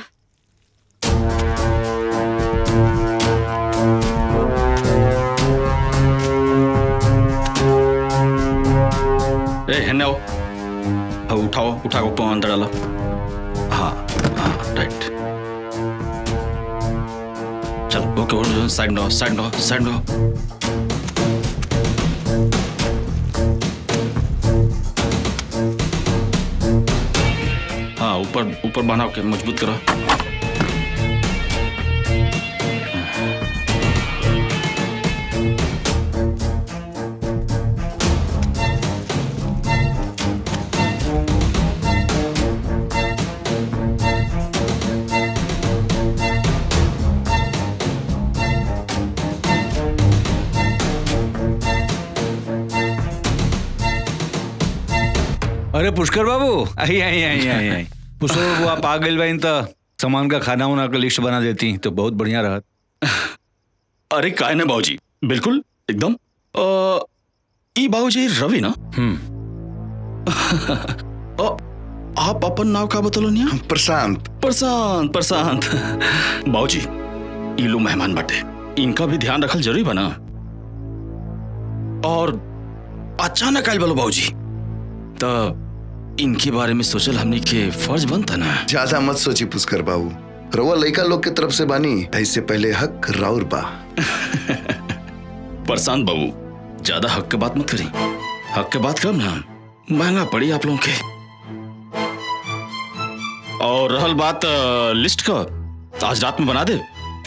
हेने आओ, उठाओ उठाओ पाँव अंदर डालो। हाँ हाँ राइट, चलो ओके, साइड में साइड में साइड में। हाँ ऊपर ऊपर बनाओ के मजबूत करो। अरे पुष्कर बाबू, आई आई आई आई आई। पुष्कर बाबू, आप आ गए भाई, तो सामान का खाना वाना का लिस्ट बना देती तो बहुत बढ़िया रहत। अरे काय ना बाबूजी, बिल्कुल एकदम। ई बाबूजी रवि ना? आप अपन नाव का बतलो निया? प्रशांत। प्रशांत प्रशांत। बाबूजी ई लो मेहमान बाटे, इनका भी ध्यान रखल जरूरी बना। और अचानक आयल बोलो बाबूजी, तो इनके बारे में सोचल हमने के फर्ज बनता ना। ज्यादा मत सोची पुष्कर बाबू, रउआ लइका लोग के तरफ से बानी, ऐसे पहले हक राउर बा। प्रशांत बाबू, ज्यादा हक के बात मत करी। हक के बात करब ना, महंगा पड़ी आप लोगों के। और रहल बात लिस्ट का, तो आज रात में बना दे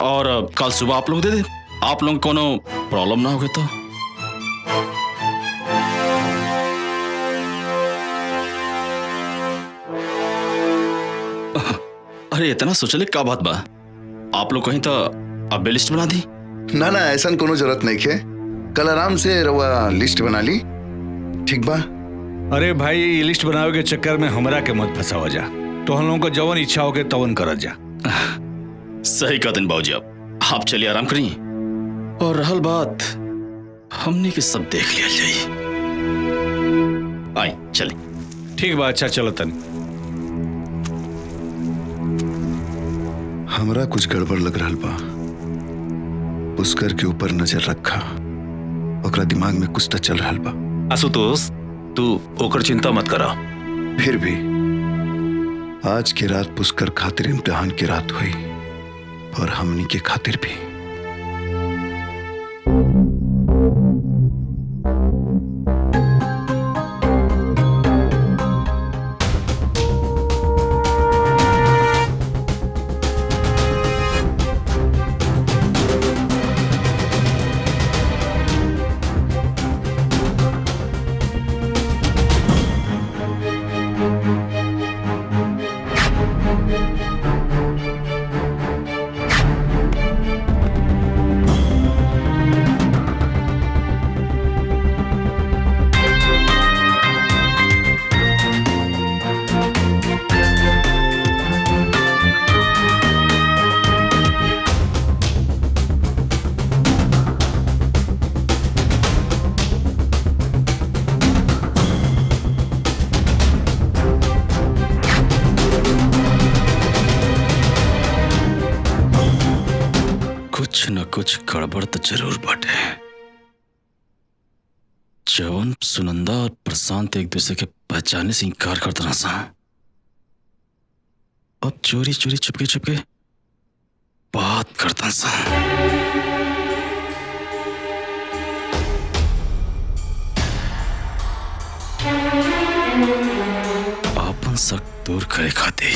और कल सुबह आप लोग दे दे। आप लोग कोनो प्रॉब्लम ना होगे तो। अरे इतना सोचले का बात बा? आप लोग कहीं तो अब लिस्ट बना दी? ना ना, ऐसा कोनो जरूरत नहीं है। कल आराम से रवा लिस्ट बना ली, ठीक बा? अरे भाई, ये लिस्ट बनावे के चक्कर में हमरा के मत फंसावा जा। तो हम लोगों को जवन इच्छा हो के तवन करत जा। सही कहते बाबूजी। आप चलिए आराम करिए। और रहल बात, हमने के सब देख लिया जाइए। आई चले। ठीक बा, अच्छा चलो तन। हमरा कुछ गड़बड़ लग रहा बा। पुष्कर के ऊपर नजर रखा, ओकरा दिमाग में कुछ तो चल रहा बा। आशुतोष, तू ओकर चिंता मत करा। फिर भी आज की रात पुष्कर खातिर इम्तिहान की रात हुई, और हमनी के खातिर भी। कुछ गड़बड़ तो जरूर बाटे। जवन सुनंदा और प्रशांत एक दूसरे के पहचाने से इनकार करते रहा सा, अब चोरी चोरी चुपके चुपके बात करता सा। आपन शक दूर करे खाते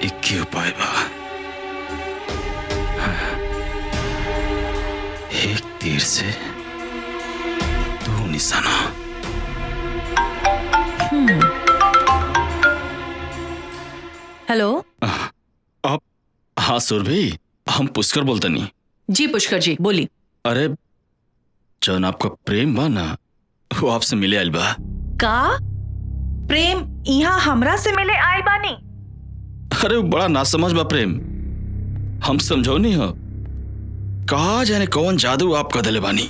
एक ही उपाय बा। एक तीर से दो निशाना। हेलो। आप? हाँ सुरभि, हम पुष्कर बोलते नहीं। जी पुष्कर जी, बोली। अरे जौन आपका प्रेम बा ना, वो आपसे मिले आइल बा। का प्रेम यहाँ हमरा से मिले आइल बानी? अरे वो बड़ा नासमझ बा प्रेम, हम समझो नहीं हो। कहा जाने कौन जादू आप कर दिले बानी।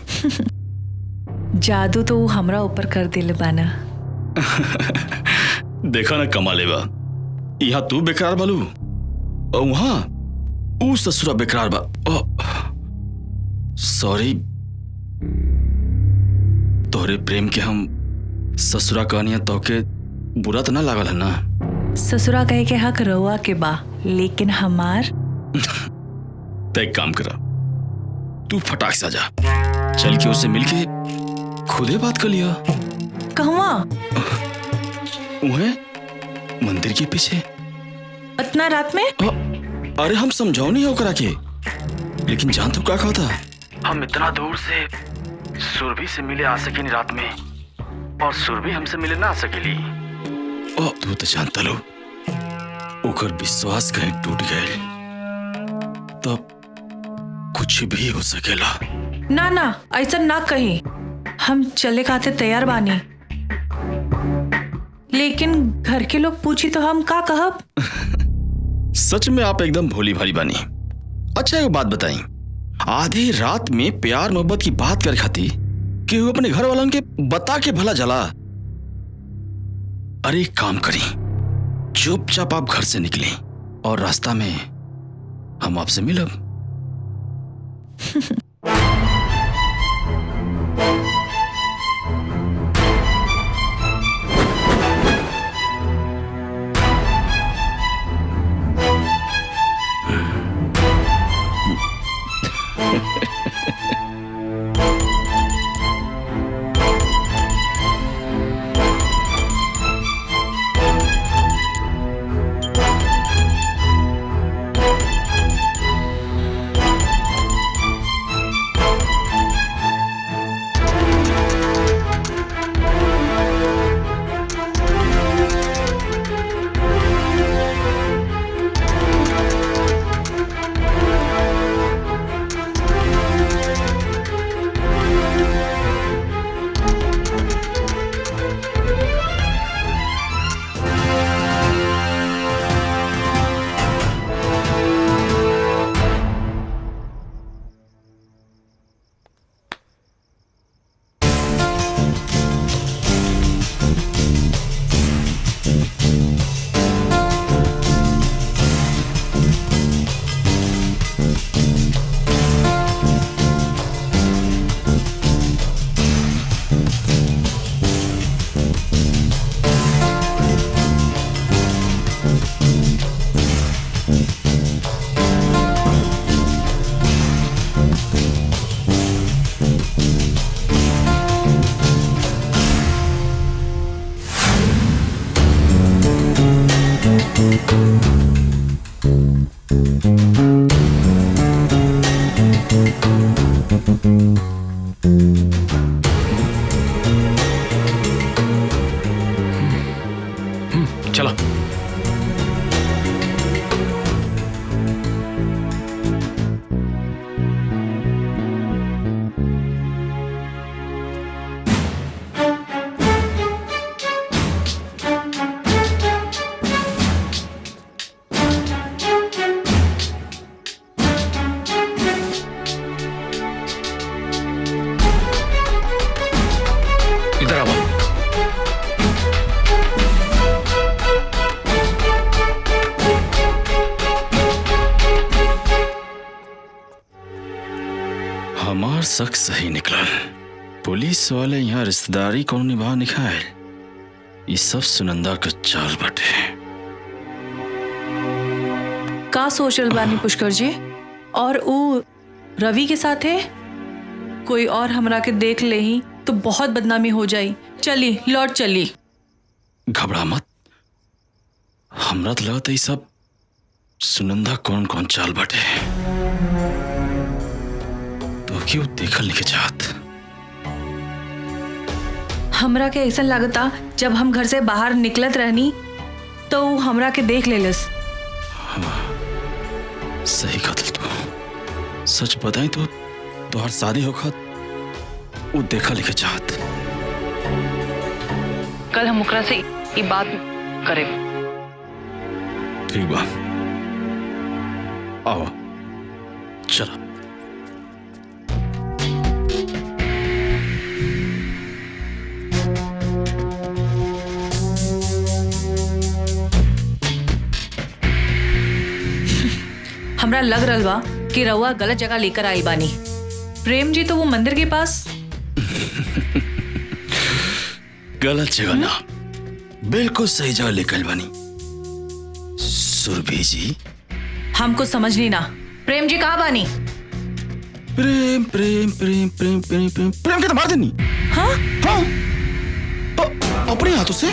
जादू तो वो हमरा ऊपर कर दिले बाना। देखा ना कमाले बा, यहाँ तू बेकरार बालू और वहां ऊ ससुरा बेकरार बा। सॉरी, तोहरे प्रेम के हम ससुरा कहानियां तो के बुरा तो ना लागल है ना? ससुरा कहे के हक रहुआ के बा, लेकिन हमार तय काम करा, तू फटाक से आजा, चल के उससे मिलके खुदे बात कर लिया। कहवा? उन्हें मंदिर के पीछे। इतना रात में? अरे हम समझाओ नहीं हो करा के, लेकिन जान तो क्या कहा था, हम इतना दूर से सुरभि से मिले आ सके नहीं रात में, और सुरभि हमसे मिले ना आ सकेली। तू तो जानता लो, ओकर विश्वास कहीं टूट गए तब कुछ भी हो सकेला। ना ना, ऐसा ना कही, हम चले खाते तैयार बानी, लेकिन घर के लोग पूछी तो हम का कहब? सच में आप एकदम भोली भाली बानी। अच्छा एक बात बताई, आधी रात में प्यार मोहब्बत की बात कर खाती कि वो अपने घर वालों के बता के भला जला। अरे एक काम करी, चुपचाप आप घर से निकले और रास्ता में हम आपसे मिलब। चलो। इधर आओ। हमार शक सही निकला। पुलिस वाले यहाँ रिश्तेदारी कौन निभा निकाय, ये सब सुनंदा का चाल बटे। का सोशल बानी पुष्कर जी? और वो रवि के साथ है? कोई और हमरा के देख ले ही तो बहुत बदनामी हो जाई। चली लौट चली। घबरा मत, हमरा तो लगता है सब सुनंदा कौन कौन चाल बटे तो क्यों देखल नहीं के चाहत। हमरा के ऐसा लगता जब हम घर से बाहर निकलत रहनी तो वो हमरा के देख लेलस। सही कतल तू। सच बताई तो तुहार शादी होखत वो देखा लिखे चाहत। कल हम ओकरा से ये बात करे। ठीक बा, आओ चलो। हमरा लग रहा बा कि रउआ गलत जगह लेकर आई बानी। प्रेम जी तो वो मंदिर के पास। गलत जगह ना, बिल्कुल सही जगह लेकर बनी। सुरभि जी हमको समझ नहीं ना। प्रेम जी कहाँ बानी? प्रेम प्रेम प्रेम प्रेम प्रेम प्रेम प्रेम के तो मार देनी। हाँ हाँ अपने हाथों से।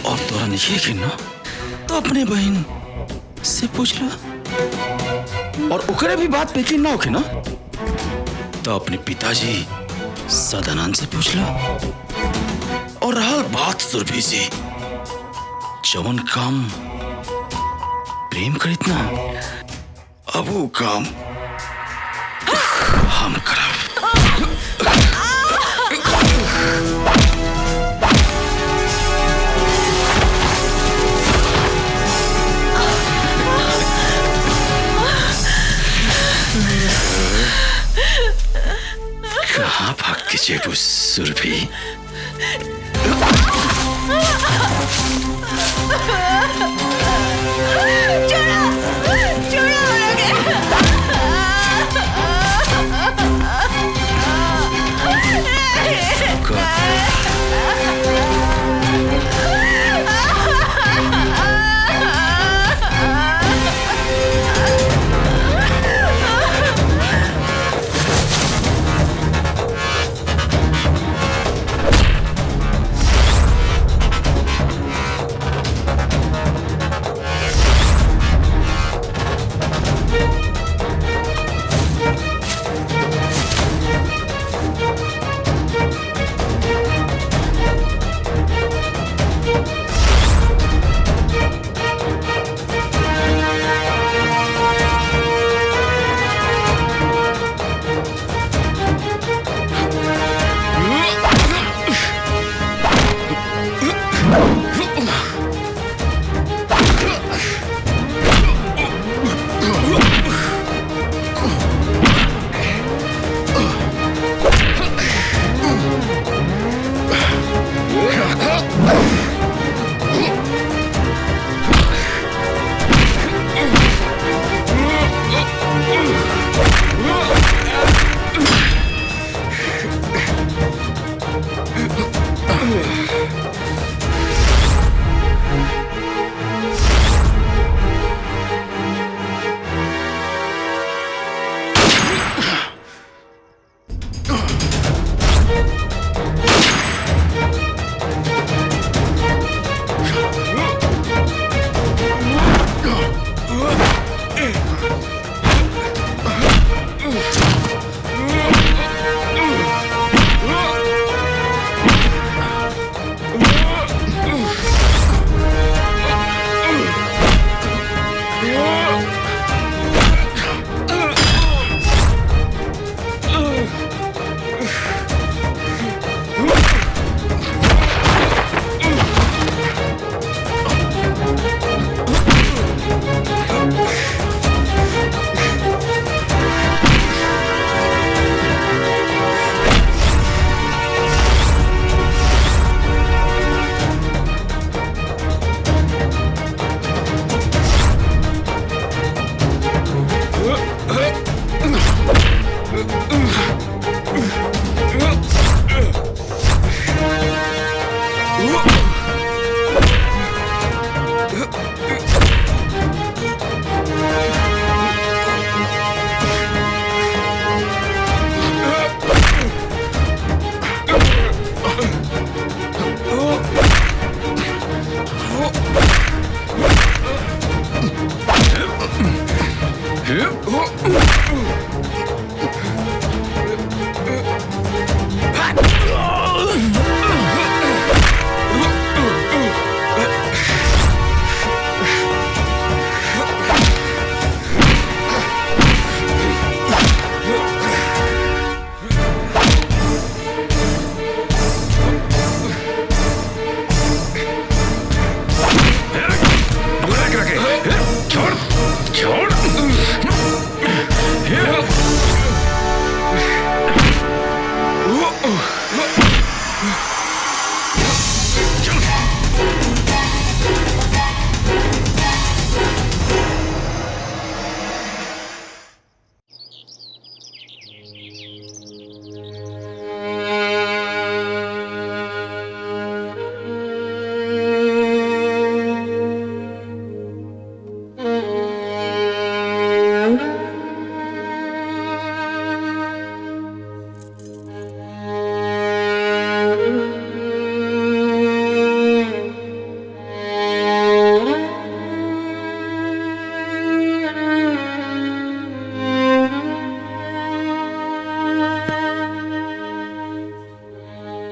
और तोरा नहीं खेलना तो अपने बहन से पूछ ला। और ओकरे भी बात पे ना होके ना तो अपने पिताजी सदानंद से पूछ ला। और रहा बात सुरभि से, जवन काम प्रेम करित ना अब वो काम हम करब। कहाँ भाग के जेबू सुरभि?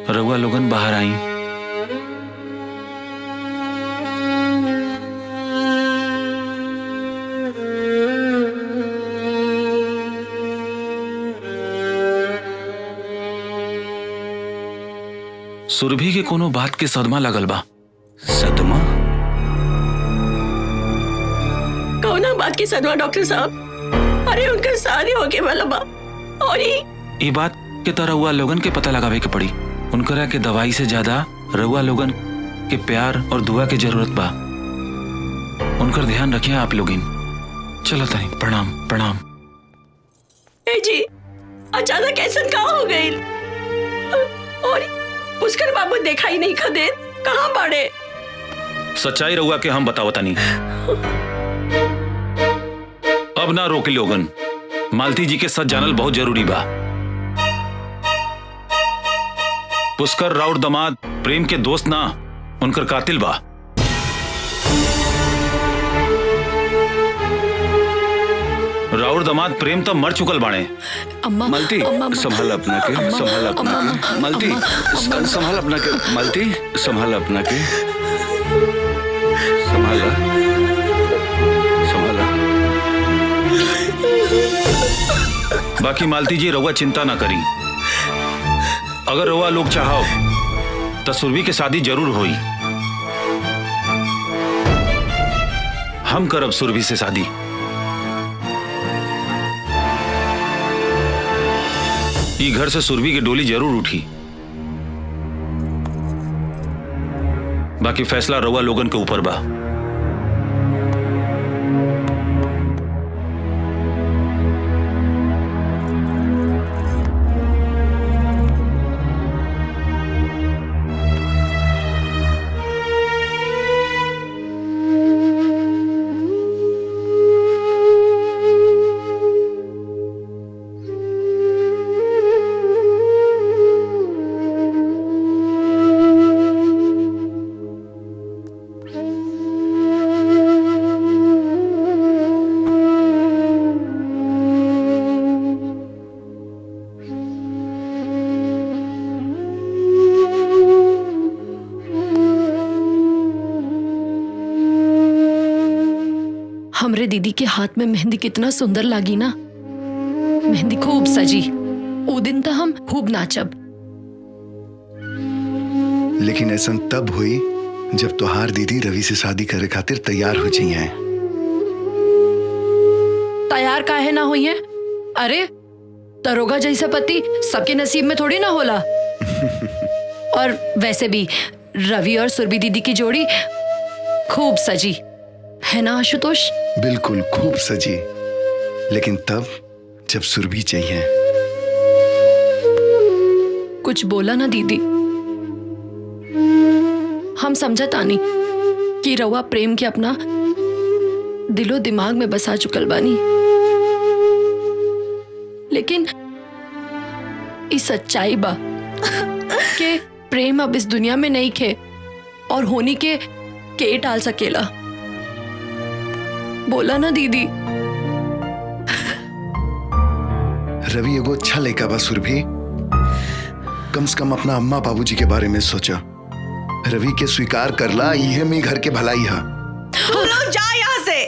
रउआ लोगन बाहर आई। सुरभि के कोनो बात के सदमा लगल बा। सदमा? कौना बात की सदमा डॉक्टर साहब? अरे उनका शादी होके वाला बा और ये बात के तो रउआ लोगन के पता लगावे के पड़ी। उनकरा के दवाई से ज्यादा रउआ लोगन के प्यार और दुआ के जरूरत बा। उनकर ध्यान रखिए आप लोगिन। चलो तनी प्रणाम प्रणाम। ए जी अचानक ऐसा कहाँ हो गई? और पुष्कर बाबू देखा ही नहीं खदे, कहाँ पड़े? सच्चाई रउआ के हम बताओ तनी। अब ना रोके लोगन। मालती जी के सच जानल बहुत जरूरी बा। पुष्कर राउर दमाद प्रेम के दोस्त ना, उनकर कातिल बा। राउर दमाद प्रेम तो मर चुकल बाणे। मालती संभाल अपना के, संभाल अपना के। मालती संभाल अपना के। मालती संभाल अपना के। संभाला संभाला। बाकी मालती जी रउआ चिंता ना करी। अगर रउआ लोग चाहो तो सुरभि के शादी जरूर होई। हम करब सुरभि से शादी। ई घर से सुरभि की डोली जरूर उठी। बाकी फैसला रउआ लोगन के ऊपर बा। हमरे दीदी के हाथ में मेहंदी कितना सुंदर लागी ना। मेहंदी खूब सजी। वो दिन तो हम खूब नाचब। लेकिन ऐसा तब हुई जब तोहार दीदी रवि से शादी करे खातिर तैयार हो जाई हैं। तैयार काहे ना हुई है? अरे दरोगा जैसा पति सबके नसीब में थोड़ी ना होला। और वैसे भी रवि और सुरभि दीदी की जोड़ी खूब सजी है ना आशुतोष? बिल्कुल खूब सजी। लेकिन तब जब सुरभि चाहिए कुछ बोला ना दीदी। हम समझत आनी कि रउआ प्रेम के अपना दिलो दिमाग में बसा चुकल बानी, लेकिन इस सच्चाई बा कि प्रेम अब इस दुनिया में नहीं खे और होनी के टाल सकेला। बोला ना दीदी। रवि एगो अच्छा लड़का बा सुरभि, कम से कम अपना अम्मा बाबूजी के बारे में सोचा। रवि के स्वीकार करला, इहे में घर के भलाई है। तू लोग जा यहाँ से।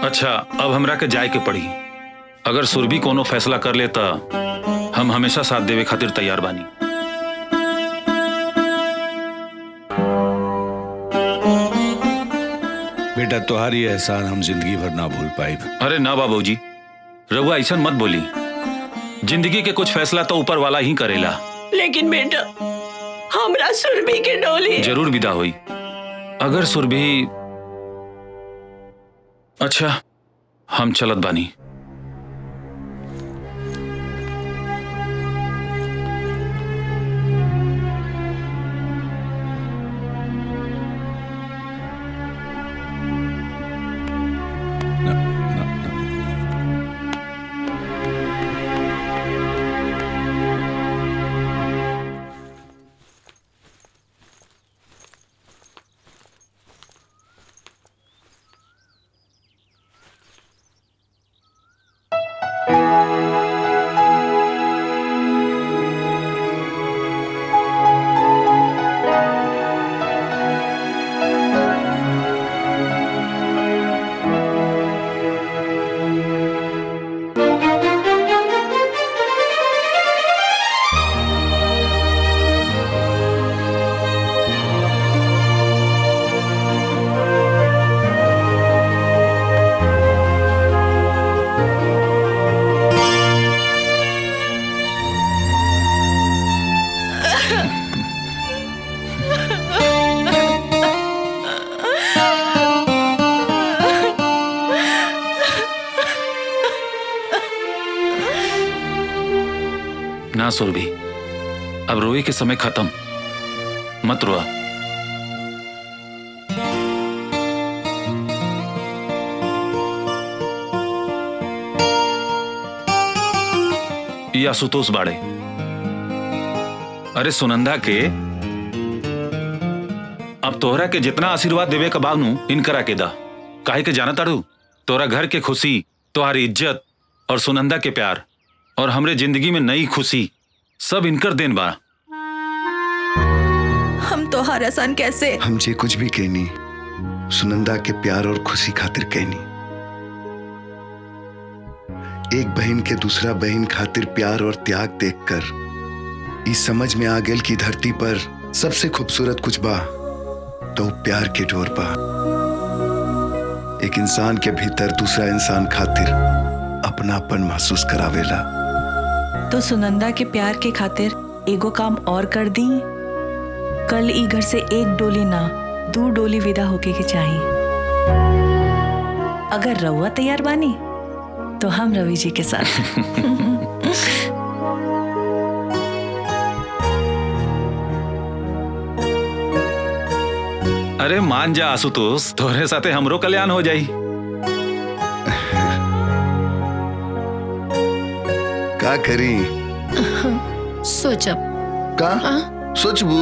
अच्छा, अब हमरा के जाए के पड़ी। अगर सुरभि कोनो फैसला कर लेता हम हमेशा साथ देवे खातिर तैयार बानी। बेटा तुम्हारी एहसान हम जिंदगी भर ना भूल पाए। अरे ना बाबूजी, रउआ ऐसा मत बोली। जिंदगी के कुछ फैसला तो ऊपर वाला ही करेला। लेकिन बेटा हमरा सुरभि के डोली जरूर विदा हुई। अगर सुरभि, अच्छा हम चलत बानी। ना सुरभि, अब रोए के समय खत्म, मत रोआ। ये आशुतोष बाड़े। अरे सुनंदा के अब तोहरा के जितना आशीर्वाद देवे का बानू इनकरा के दा। काहे के जाना तारू, तोरा घर के खुशी, तुम्हारी इज्जत और सुनंदा के प्यार और हमरे जिंदगी में नई खुशी सब इनकर देन बा। हम तो हर आसान कैसे हम जे कुछ भी कहनी सुनंदा के प्यार और खुशी खातिर कहनी। एक बहन के दूसरा बहन खातिर प्यार और त्याग देखकर इस समझ में आ गेल कि धरती पर सबसे खूबसूरत कुछ बा तो प्यार के डोर बा। एक इंसान के भीतर दूसरा इंसान खातिर अपनापन महसूस करावेला। तो सुनंदा के प्यार के खातिर एगो काम और कर दी। कल ई घर से एक डोली ना 2 डोली विदा होके के चाहिए। अगर रउआ तैयार बानी तो हम रवि जी के साथ। अरे मान जा आशुतोष, तोहरे साथे हमरो कल्याण हो जाई। का करी? सोचब का सोचबू?